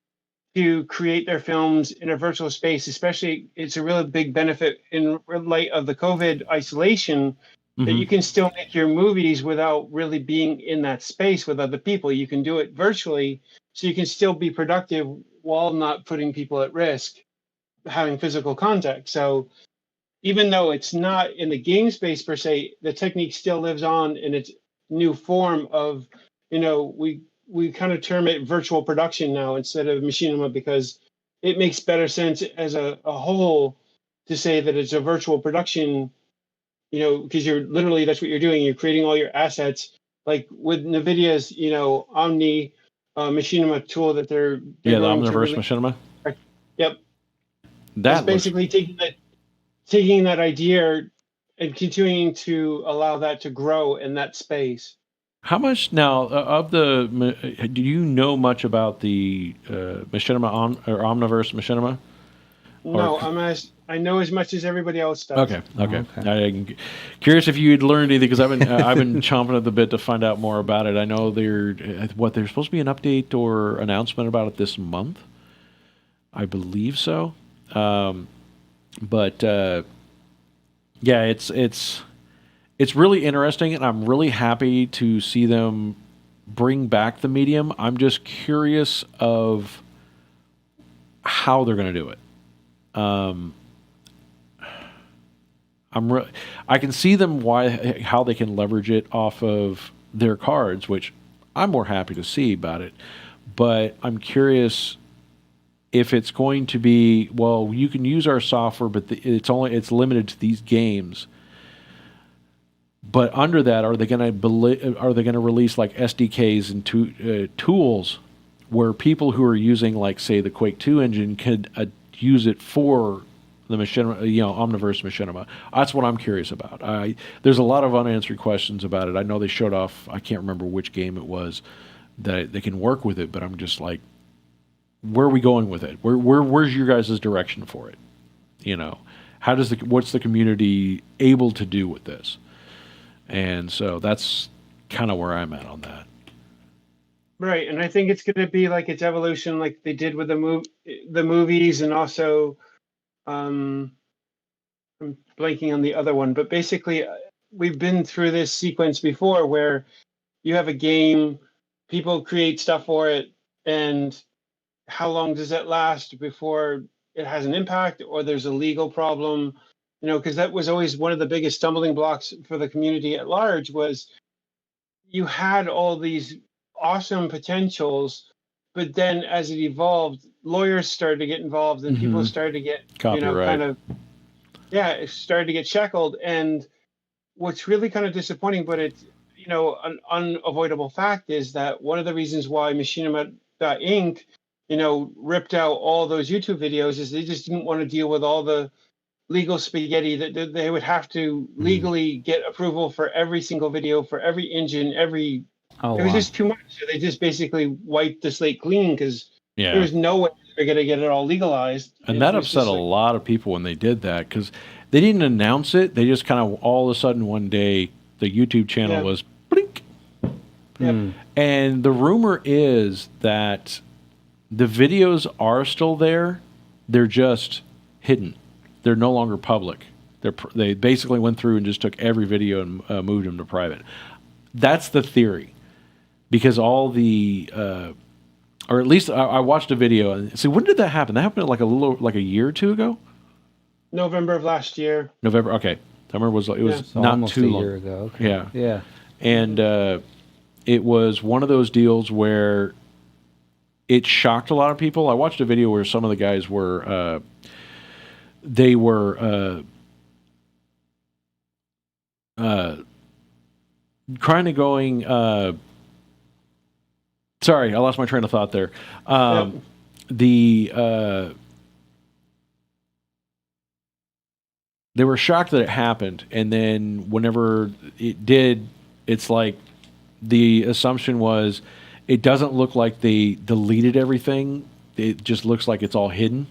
to create their films in a virtual space. Especially, it's a really big benefit in light of the COVID isolation, that you can still make your movies without really being in that space with other people. You can do it virtually, so you can still be productive while not putting people at risk, having physical contact. So even though it's not in the game space per se, the technique still lives on in its new form of, we kind of term it virtual production now instead of Machinima, because it makes better sense as a whole to say that it's a virtual production, because that's what you're doing. You're creating all your assets, like with NVIDIA's, Omni Machinima tool that they're the Omniverse Machinima. Yep. That's basically taking that idea and continuing to allow that to grow in that space. How much now do you know much about the Machinima or Omniverse Machinima? No, I know as much as everybody else does. Okay. I'm curious if you'd learned anything, because I've been chomping at the bit to find out more about it. I know there's supposed to be an update or announcement about it this month. I believe so. But it's really interesting, and I'm really happy to see them bring back the medium. I'm just curious of how they're going to do it. I can see them how they can leverage it off of their cards, which I'm more happy to see about it. But I'm curious if it's going to be, well, you can use our software, but it's limited to these games. But under that, are they going to release like SDKs and tools where people who are using, like, say, the Quake 2 engine could use it for the Machinima, Omniverse Machinima? That's what I'm curious about. There's a lot of unanswered questions about it. I know they showed off, I can't remember which game it was, that they can work with it, but I'm just like, where are we going with it? Where's your guys' direction for it? What's the community able to do with this? And so that's kind of where I'm at on that. Right, and I think it's going to be like its evolution, like they did with the movies, and also, I'm blanking on the other one, but basically, we've been through this sequence before where you have a game, people create stuff for it, and how long does that last before it has an impact or there's a legal problem? Because that was always one of the biggest stumbling blocks for the community at large, was you had all these awesome potentials, but then as it evolved, lawyers started to get involved and people started to get, copyright. It started to get shackled. And what's really kind of disappointing, but it's, an unavoidable fact, is that one of the reasons why Machinima Inc., ripped out all those YouTube videos is they just didn't want to deal with all the legal spaghetti that they would have to legally get approval for every single video, for every engine, it was just too much. So they just basically wiped the slate clean because there was no way they're going to get it all legalized. And that upset a lot of people when they did that, because they didn't announce it. They just kind of all of a sudden one day the YouTube channel was blink. Yep. And the rumor is that the videos are still there. They're just hidden. They're no longer public. They basically went through and just took every video and moved them to private. That's the theory, because all the, or at least I watched a video and see, when did that happen? That happened like a year or two ago. November of last year. November. Okay, I remember it was So not almost too a long. year ago. Okay. Yeah. And it was one of those deals where it shocked a lot of people. I watched a video where some of the guys were. They were kind of going. Sorry, I lost my train of thought there. They were shocked that it happened, and then whenever it did, it's like the assumption was it doesn't look like they deleted everything. It just looks like it's all hidden,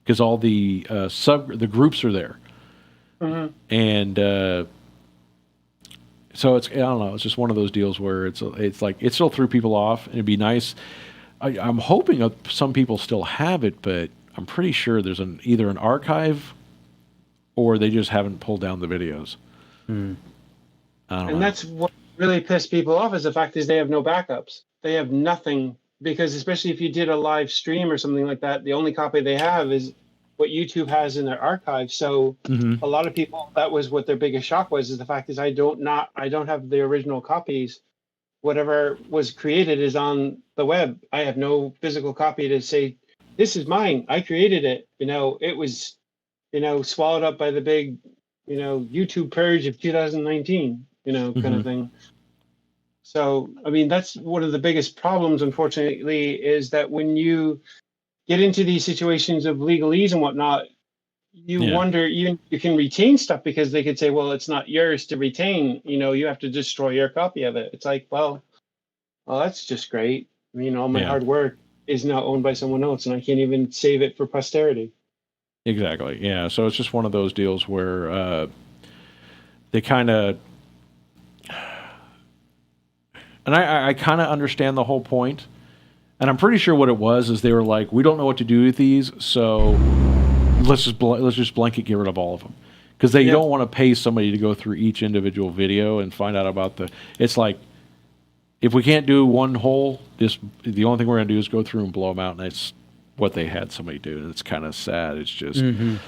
because all the the groups are there, and so I don't know. It's just one of those deals where it's like it still threw people off, and it'd be nice. I'm hoping some people still have it, but I'm pretty sure there's either an archive or they just haven't pulled down the videos. I don't know. That's what really pissed people off, is the fact is they have no backups. They have nothing, because especially if you did a live stream or something like that, the only copy they have is what YouTube has in their archive. So a lot of people, that was what their biggest shock was, is the fact is I don't have the original copies. Whatever was created is on the web. I have no physical copy to say, this is mine. I created it. It was, swallowed up by the big, YouTube purge of 2019, kind of thing. So, I mean, that's one of the biggest problems, unfortunately, is that when you get into these situations of legalese and whatnot, you wonder, you can retain stuff because they could say, well, it's not yours to retain. You have to destroy your copy of it. It's like, well, that's just great. I mean, all my hard work is now owned by someone else, and I can't even save it for posterity. Exactly. Yeah. So it's just one of those deals where they kind of, and I kind of understand the whole point, and I'm pretty sure what it was is they were like, we don't know what to do with these, so let's just blanket get rid of all of them, because they don't want to pay somebody to go through each individual video and find out about it's like, if we can't do one whole, the only thing we're going to do is go through and blow them out, and what they had somebody do, and it's kind of sad. It's just, and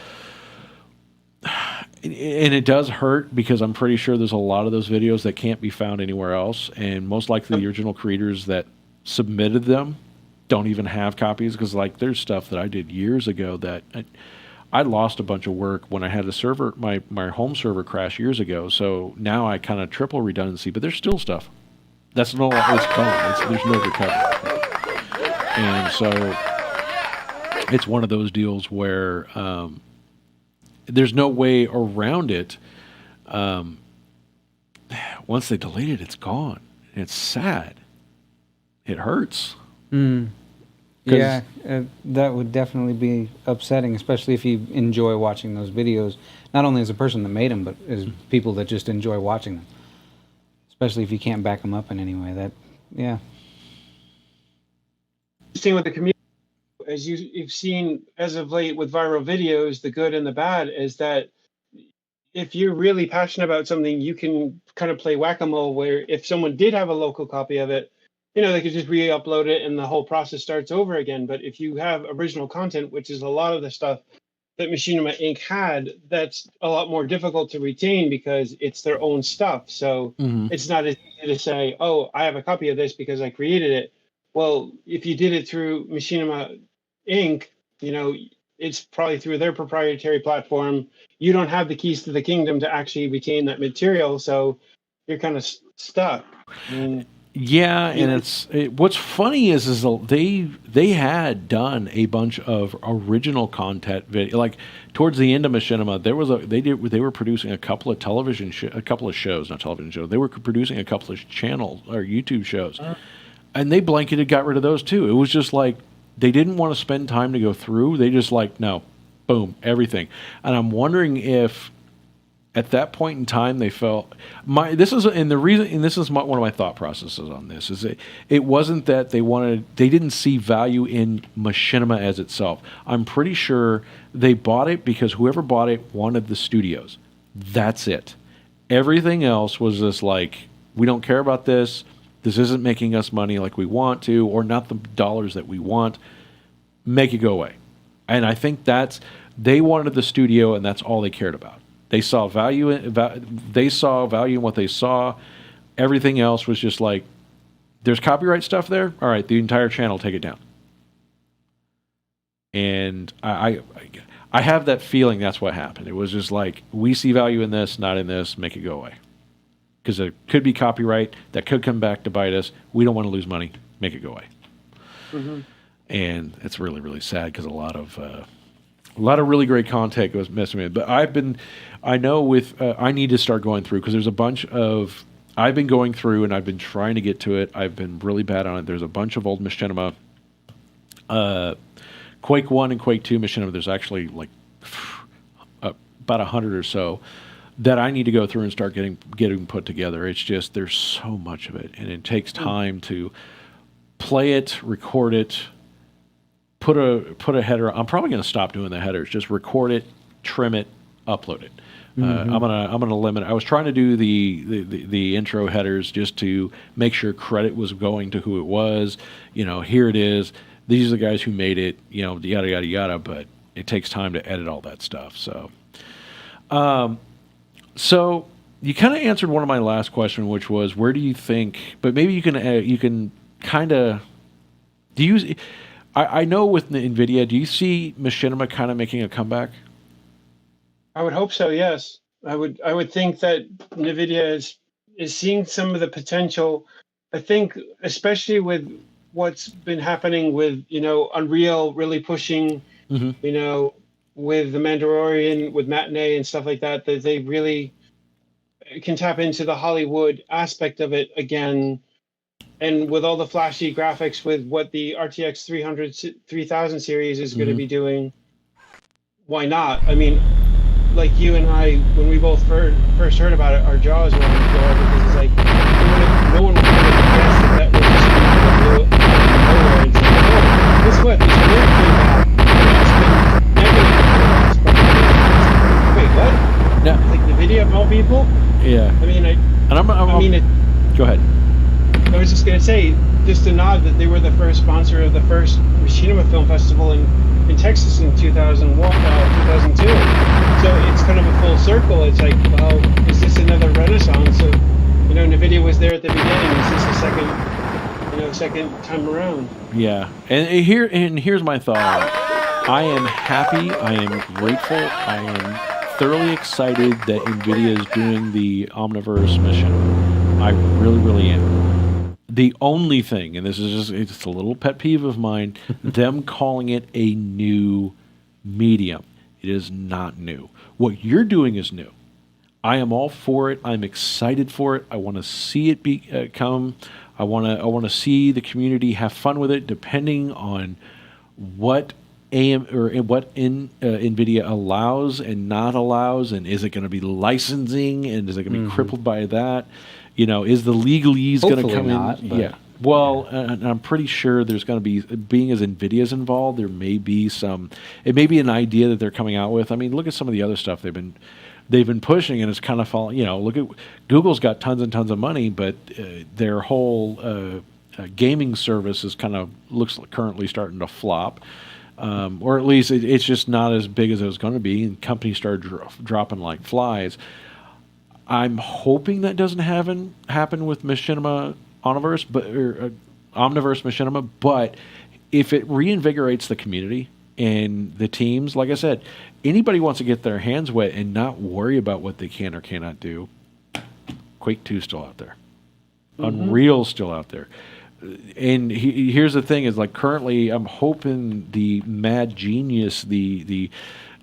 it does hurt because I'm pretty sure there's a lot of those videos that can't be found anywhere else, and most likely the original creators that submitted them don't even have copies, because like there's stuff that I did years ago that I lost a bunch of work when I had a server, my home server crash years ago. So now I kind of triple redundancy, but there's still stuff that's no, it's gone. There's no recovery, and so it's one of those deals where there's no way around it. Once they delete it, it's gone. And it's sad. It hurts. Yeah, that would definitely be upsetting, especially if you enjoy watching those videos, not only as a person that made them, but as people that just enjoy watching them. Especially if you can't back them up in any way. That, yeah. Interesting with the community, as you've seen as of late with viral videos, the good and the bad is that if you're really passionate about something, you can kind of play whack-a-mole, where if someone did have a local copy of it, they could just re-upload it and the whole process starts over again. But if you have original content, which is a lot of the stuff that Machinima Inc. had, that's a lot more difficult to retain because it's their own stuff. So it's not as easy to say, oh, I have a copy of this because I created it. Well, if you did it through Machinima Inc., it's probably through their proprietary platform. You don't have the keys to the kingdom to actually retain that material, so you're kind of stuck. Yeah, and what's funny is they had done a bunch of original content video. Like towards the end of Machinima, they were producing a couple of shows, not television shows. They were producing a couple of channels or YouTube shows, and they blanketed got rid of those too. It was just like they didn't want to spend time to go through. They just like, no, boom, everything. And I'm wondering if at that point in time they felt this is one of my thought processes on this is it wasn't that they didn't see value in Machinima as itself. I'm pretty sure they bought it because whoever bought it wanted the studios. That's it. Everything else was just like, we don't care about this. This isn't making us money like we want to, or not the dollars that we want. Make it go away. And I think they wanted the studio, and that's all they cared about. They saw value in what they saw. Everything else was just like, there's copyright stuff there. All right, the entire channel, take it down. And I have that feeling that's what happened. It was just like, we see value in this, not in this. Make it go away. Because there could be copyright that could come back to bite us. We don't want to lose money. Make it go away. And it's really, really sad because a lot of really great content goes missing. But I need to start going through, because there's a bunch of, I've been going through and I've been trying to get to it. I've been really bad on it. There's a bunch of old Machinima, Quake 1 and Quake 2 Machinima. There's actually like about 100 or so that I need to go through and start getting put together. It's just, there's so much of it, and it takes time to play it, record it, put a header. I'm probably going to stop doing the headers. Just record it, trim it, upload it. I'm gonna limit. I was trying to do the intro headers just to make sure credit was going to who it was. Here it is. These are the guys who made it. Yada yada yada. But it takes time to edit all that stuff. So, so you kind of answered one of my last question, which was, where do you think? But maybe you can kind of do you. I know with NVIDIA, do you see Machinima kind of making a comeback? I would hope so. Yes, I would think that NVIDIA is seeing some of the potential. I think, especially with what's been happening with Unreal really pushing, with the Mandalorian, with Matinee and stuff like that, that they really can tap into the Hollywood aspect of it again. And with all the flashy graphics, with what the RTX 3000 series is going to be doing, why not? I mean, like you and I, when we both first heard about it, our jaws were on the floor, because it's like, no one would have guessed that was just out of nowhere and say, oh, guess what? This nerd came back. It's been negative for the last couple of years. Wait, what? Yeah. Like the video of all people? Yeah. I mean, go ahead. I was just going to say, just a nod that they were the first sponsor of the first Machinima Film Festival in Texas in 2001, 2002. So it's kind of a full circle. It's like, well, is this another renaissance of, NVIDIA was there at the beginning. Is this a second time around? Yeah, and here's my thought. I am happy. I am grateful. I am thoroughly excited that NVIDIA is doing the Omniverse Machinima. I really, really am. The only thing, and this is just a little pet peeve of mine, them calling it a new medium. It is not new. What you're doing is new. I am all for it. I'm excited for it. I want to see it become. I want to see the community have fun with it, depending on what NVIDIA allows and not allows, and is it going to be licensing, and is it going to be crippled by that? Is the legalese going to come not, in? But Yeah. Well, and I'm pretty sure there's going to be, being as NVIDIA's involved, there may be it may be an idea that they're coming out with. I mean, look at some of the other stuff they've been pushing, and it's kind of falling. Look at Google's got tons and tons of money, but their whole gaming service is looks like currently starting to flop. Or at least it's just not as big as it was going to be, and companies started dropping like flies. I'm hoping that doesn't happen with Machinima Omniverse, Omniverse Machinima. But if it reinvigorates the community and the teams, like I said, anybody wants to get their hands wet and not worry about what they can or cannot do. Quake 2 is still out there. Unreal still out there. And here's the thing: is like currently, I'm hoping the mad genius, the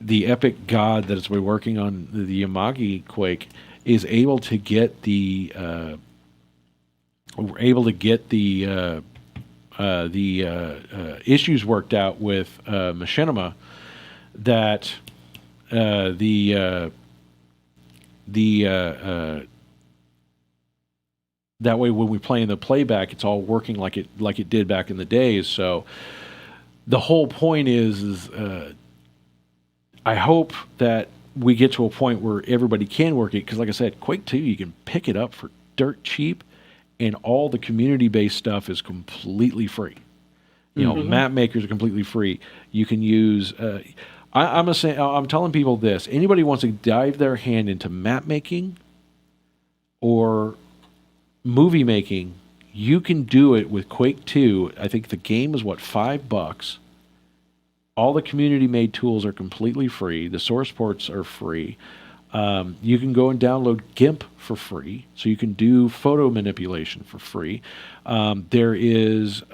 epic god that has been working on the Yamagi Quake, is able to get the issues worked out with Machinima, that that way, when we play in the playback, it's all working like it did back in the days. So the whole point is I hope that we get to a point where everybody can work it, because like I said, Quake 2, you can pick it up for dirt cheap, and all the community-based stuff is completely free. Map makers are completely free. You can use I'm telling people this: anybody wants to dive their hand into map making or movie making, you can do it with Quake 2. I think the game is $5. All the community-made tools are completely free. The source ports are free. You can go and download GIMP for free, so you can do photo manipulation for free. There is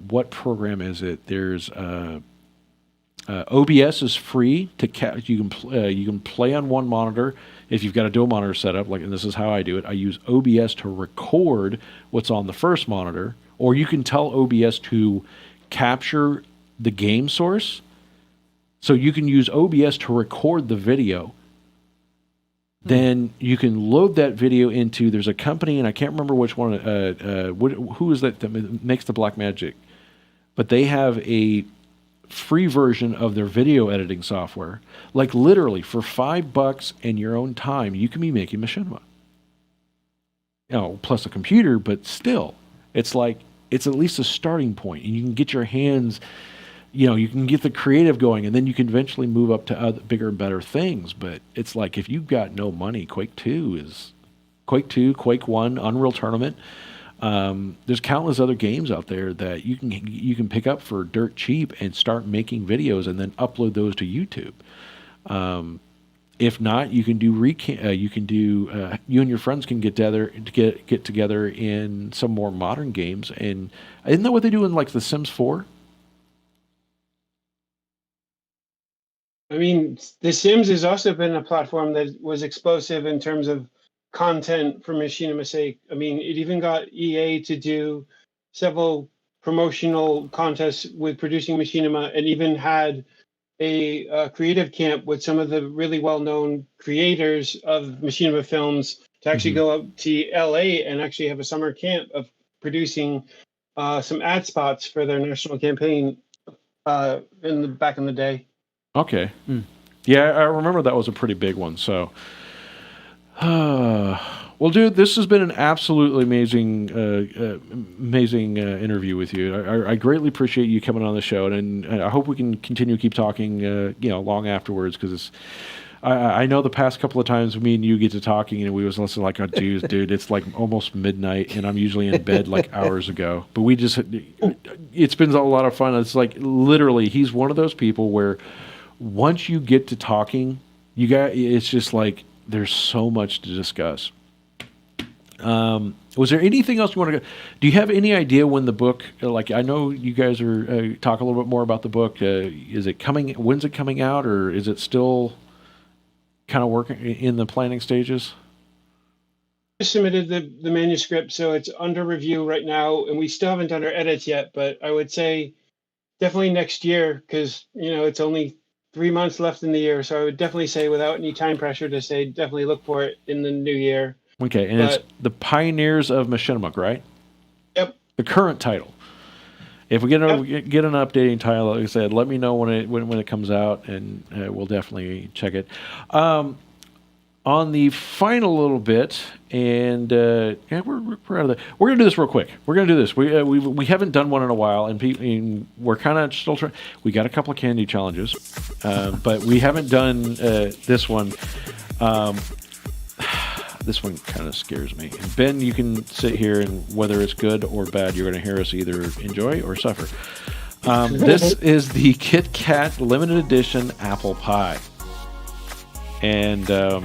what program is it? There's OBS is free to you can play on one monitor if you've got a dual monitor setup. And this is how I do it. I use OBS to record what's on the first monitor, or you can tell OBS to capture the game source. So you can use OBS to record the video. Then you can load that video into, there's a company, and I can't remember which one, who is that makes the Black Magic, but they have a free version of their video editing software. Like literally for $5 and your own time, you can be making Machinima. Plus a computer, but still, it's like, it's at least a starting point, and you can get your hands, you can get the creative going, and then you can eventually move up to other bigger and better things. But it's like, if you've got no money, Quake 2, Quake 1, Unreal Tournament. There's countless other games out there that you can pick up for dirt cheap and start making videos and then upload those to YouTube. If not, you can do you and your friends can get together in some more modern games. And isn't that what they do in like The Sims 4? I mean, The Sims has also been a platform that was explosive in terms of content for Machinima's sake. I mean, it even got EA to do several promotional contests with producing Machinima, and even had a creative camp with some of the really well-known creators of Machinima films to actually go up to LA and actually have a summer camp of producing some ad spots for their national campaign back in the day. Okay. Yeah, I remember that was a pretty big one. So, Well, dude, this has been an absolutely amazing interview with you. I greatly appreciate you coming on the show, and I hope we can continue to keep talking, long afterwards, because I know the past couple of times me and you get to talking, and we was listening like, oh, geez, dude, it's like almost midnight, and I'm usually in bed like hours ago. But it's been a lot of fun. It's like literally, he's one of those people where once you get to talking, it's just like there's so much to discuss. Was there anything else you want to go? Do you have any idea when the book, like I know you guys are talk a little bit more about the book. Is it coming? When's it coming out, or is it still kind of working in the planning stages? I submitted the manuscript, so it's under review right now, and we still haven't done our edits yet, but I would say definitely next year, because it's only 3 months left in the year, so I would definitely say, without any time pressure, to say definitely look for it in the new year. Okay, and it's The Pioneers of Machinima, right? Yep. The current title. If we get an updating title, like I said, let me know when it comes out, and we'll definitely check it. On the final little bit, and we're out of there. We're gonna do this real quick. We're gonna do this. We haven't done one in a while, and we're kind of still trying. We got a couple of candy challenges, but we haven't done this one. This one kind of scares me. And Ben, you can sit here, and whether it's good or bad, you're going to hear us either enjoy or suffer. This is the Kit Kat limited edition apple pie. And, the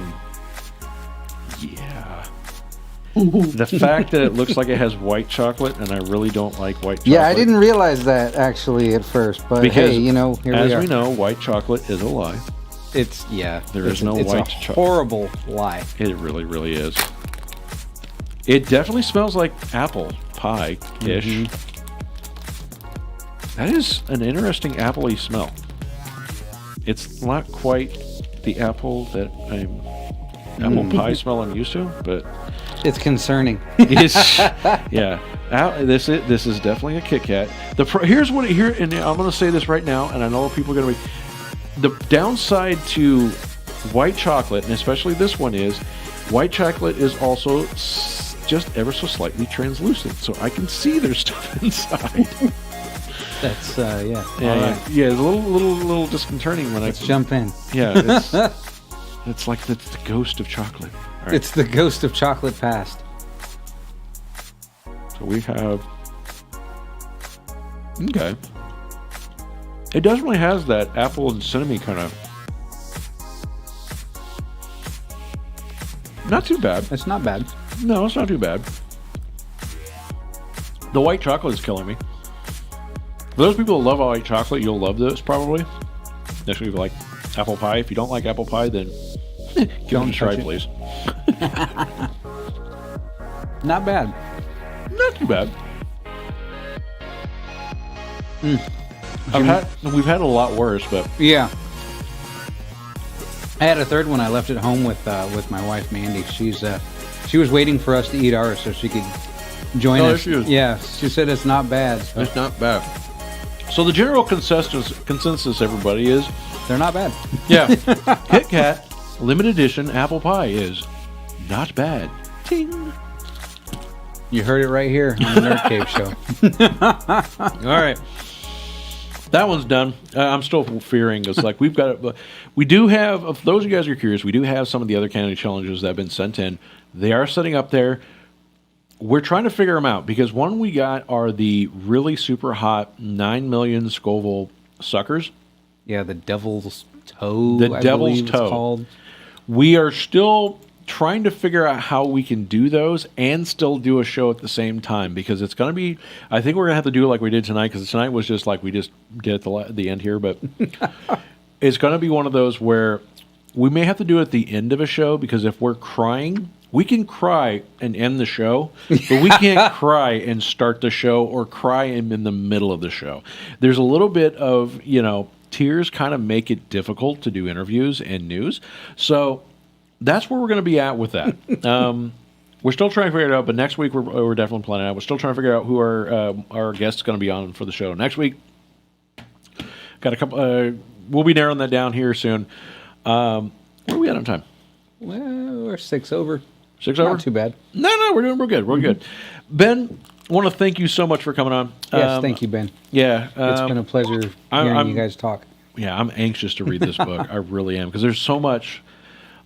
fact that it looks like it has white chocolate, and I really don't like white chocolate. Yeah, I didn't realize that actually at first, but because, hey, here we are. As we know, white chocolate is a lie. There is no white chocolate. Horrible lie. It really, really is. It definitely smells like apple pie-ish. Mm-hmm. That is an interesting apple-y smell. It's not quite the apple that apple pie smell I'm used to, but it's concerning. It's yeah. This is definitely a Kit Kat. Here's and I'm going to say this right now, and I know people are going to be. The downside to white chocolate, and especially this one, is white chocolate is also just ever so slightly translucent, so I can see there's stuff inside. That's yeah. Right. Yeah, it's a little disconcerting when Let's jump in. Yeah, it's like the ghost of chocolate. Right. It's the ghost of chocolate past. So we have. Okay. It definitely has that apple and cinnamon kind of. Not too bad. It's not bad. No, it's not too bad. The white chocolate is killing me. For those people that love white chocolate, you'll love this probably. Especially if you like apple pie. If you don't like apple pie, then give it a try, please. Not bad. Not too bad. We've had a lot worse, but yeah. I had a third one. I left at home with my wife Mandy. She was waiting for us to eat ours so she could join us. Yeah, she said it's not bad. So. It's not bad. So the general consensus, everybody, is they're not bad. Yeah, Kit Kat limited edition apple pie is not bad. Ting. You heard it right here on the Nerd Cave Show. All right. That one's done. I'm still fearing. It's like we do have, if those of you guys are curious, we do have some of the other candy challenges that have been sent in. They are setting up there. We're trying to figure them out because one we got are the really super hot 9 million Scoville suckers. Yeah, the Devil's Toe. The Devil's Toe. Called. We are still trying to figure out how we can do those and still do a show at the same time because it's going to be, I think we're going to have to do it like we did tonight because tonight was just like we just did at the end here, but it's going to be one of those where we may have to do it at the end of a show because if we're crying, we can cry and end the show, but we can't cry and start the show or cry in the middle of the show. There's a little bit of, tears kind of make it difficult to do interviews and news. So that's where we're going to be at with that. We're still trying to figure it out, but next week we're definitely planning out. We're still trying to figure out who our guest is going to be on for the show next week. Got a couple. We'll be narrowing that down here soon. Where are we at on time? Well, we're 6 over. 6 over? Not too bad. No, we're doing real good. Real good. Ben, I want to thank you so much for coming on. Yes, thank you, Ben. Yeah. It's been a pleasure hearing you guys talk. Yeah, I'm anxious to read this book. I really am, because there's so much.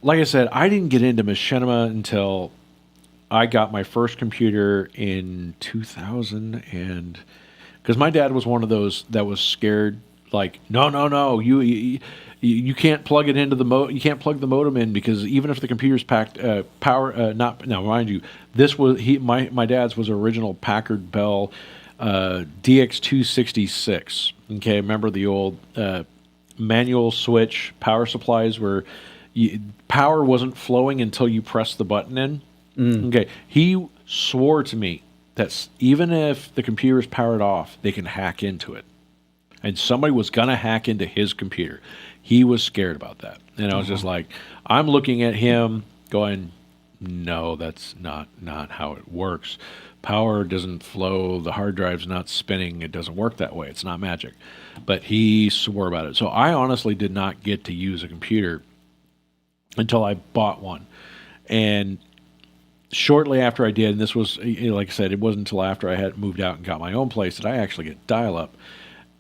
Like I said, I didn't get into machinima until I got my first computer in 2000, and because my dad was one of those that was scared. Like, no, you can't plug it into you can't plug the modem in, because even if the computer's packed power, not now, mind you, this was my dad's was original Packard Bell DX266. Okay, remember the old manual switch power supplies where power wasn't flowing until you pressed the button in. Okay, he swore to me that even if the computer is powered off, they can hack into it. And somebody was going to hack into his computer. He was scared about that. And I was just like, I'm looking at him going, no, that's not how it works. Power doesn't flow. The hard drive's not spinning. It doesn't work that way. It's not magic. But he swore about it. So I honestly did not get to use a computer until I bought one. And shortly after I did, and this was, like I said, it wasn't until after I had moved out and got my own place that I actually get dial-up.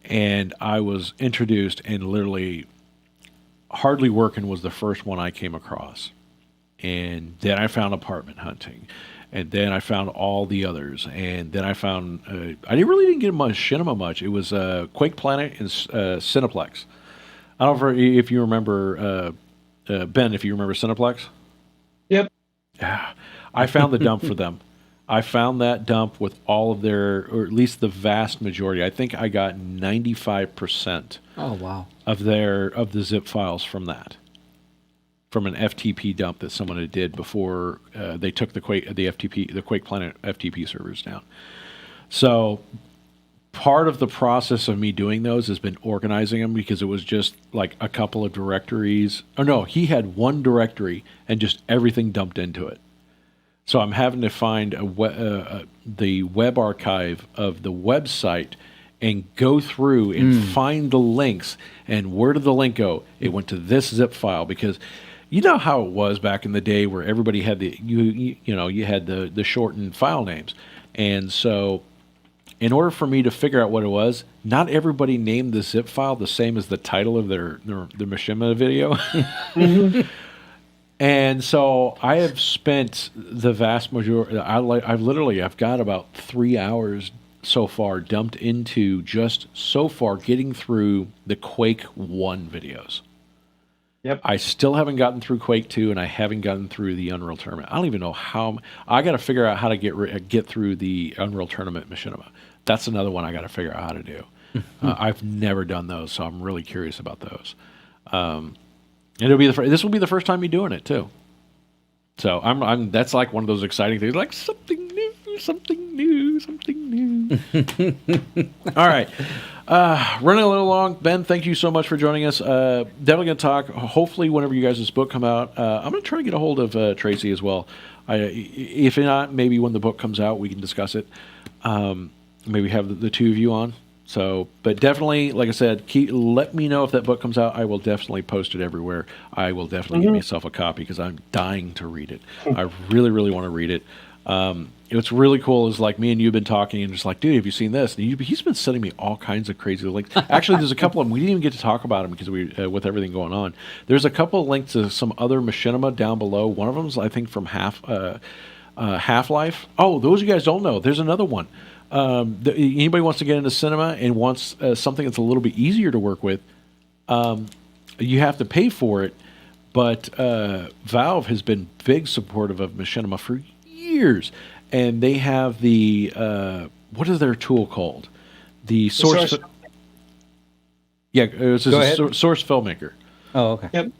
And I was introduced, and literally Hardly Working was the first one I came across. And then I found Apartment Hunting. And then I found all the others. And then I found, I really didn't get machinima much. It was Quake Planet and Cineplex. I don't know if you remember, Ben, if you remember Cineplex? Yep. Yeah. I found the dump for them. I found that dump with all of their, or at least the vast majority. I think I got 95%. Oh, wow. Of the zip files from that, from an FTP dump that someone had did before they took the Quake Planet FTP servers down. So part of the process of me doing those has been organizing them, because it was just like a couple of directories. Oh no, he had one directory and just everything dumped into it. So I'm having to find the web archive of the website and go through and find the links. And where did the link go? It went to this zip file, because you know how it was back in the day where everybody had you had the shortened file names. And so in order for me to figure out what it was, not everybody named the zip file the same as the title of their Machinima video. And so I have spent the vast majority. I've got about 3 hours so far dumped into just so far getting through the Quake 1 videos. Yep. I still haven't gotten through Quake 2, and I haven't gotten through the Unreal Tournament. I don't even know how. I got to figure out how to get through the Unreal Tournament Machinima. That's another one I got to figure out how to do. I've never done those, so I'm really curious about those. And this will be the first time you're doing it too. So I'm that's like one of those exciting things, like something new. All right. Running a little long. Ben, thank you so much for joining us. Definitely going to talk, hopefully, whenever you guys' book come out. I'm going to try to get a hold of Tracy as well. If not, maybe when the book comes out, we can discuss it. Maybe have the two of you on. So, but definitely, like I said, let me know if that book comes out. I will definitely post it everywhere. I will definitely give myself a copy, because I'm dying to read it. I really, really want to read it. What's really cool is, like, me and you have been talking, and just like, dude, have you seen this? And he's been sending me all kinds of crazy links. Actually, there's a couple of them. We didn't even get to talk about them because with everything going on. There's a couple of links to some other machinima down below. One of them is, I think, from Half-Life. Oh, those you guys don't know. There's another one. Anybody wants to get into cinema and wants something that's a little bit easier to work with, you have to pay for it. But Valve has been big supportive of machinima for years, and they have the what is their tool called? The source. It's a source filmmaker. Oh, okay. Yep.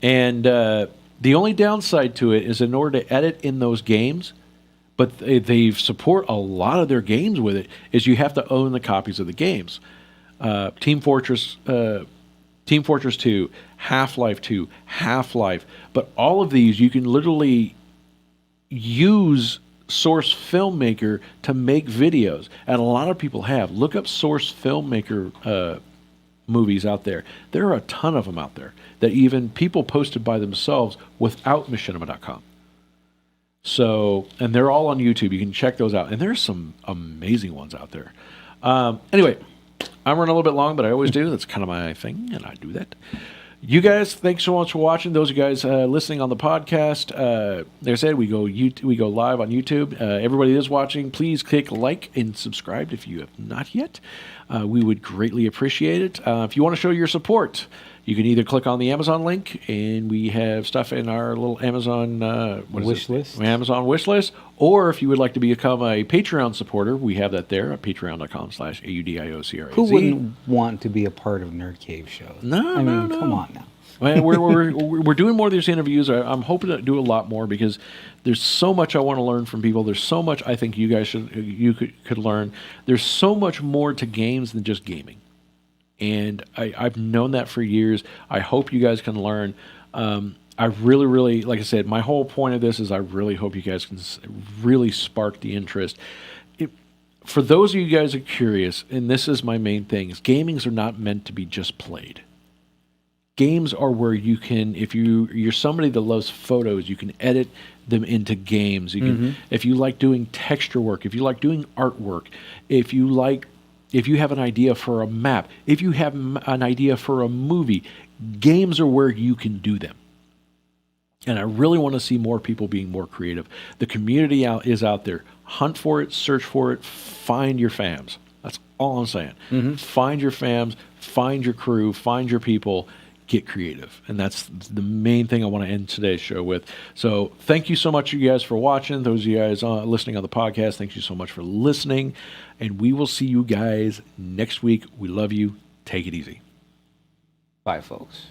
And the only downside to it is, in order to edit in those games, but they support a lot of their games with it, is you have to own the copies of the games. Team Fortress 2, Half-Life 2, Half-Life. But all of these, you can literally use Source Filmmaker to make videos. And a lot of people have. Look up Source Filmmaker movies out there. There are a ton of them out there that even people posted by themselves without Machinima.com. So, and they're all on YouTube. You can check those out. And there's some amazing ones out there. Anyway, I'm running a little bit long, but I always do. That's kind of my thing, and I do that. You guys, thanks so much for watching. Those of you guys listening on the podcast, like I said, we go live on YouTube. Everybody that is watching, please click like and subscribe if you have not yet. We would greatly appreciate it. If you want to show your support, you can either click on the Amazon link, and we have stuff in our little Amazon wish list. Amazon wish list. Or if you would like to become a Patreon supporter, we have that there at patreon.com/AUDIOCRAZ. Who wouldn't want to be a part of Nerd Cave show? No, I mean, no. come on now. Man, we're doing more of these interviews. I'm hoping to do a lot more because there's so much I want to learn from people. There's so much I think you guys could learn. There's so much more to games than just gaming, and I've known that for years. I hope you guys can learn. I really, like I said, my whole point of this is I really hope you guys can really spark the interest. For those of you guys who are curious, and this is my main thing, is gamings are not meant to be just played. Games are where you can, if you're somebody that loves photos, you can edit them into games. You can, if you like doing texture work, if you like doing artwork, if you have an idea for a map, if you have an idea for a movie, games are where you can do them. And I really want to see more people being more creative. The community is out there. Hunt for it, search for it, find your fams. That's all I'm saying. Find your fams, find your crew, find your people. Get creative. And that's the main thing I want to end today's show with. So thank you so much, you guys, for watching. Those of you guys listening on the podcast, thank you so much for listening. And we will see you guys next week. We love you. Take it easy. Bye, folks.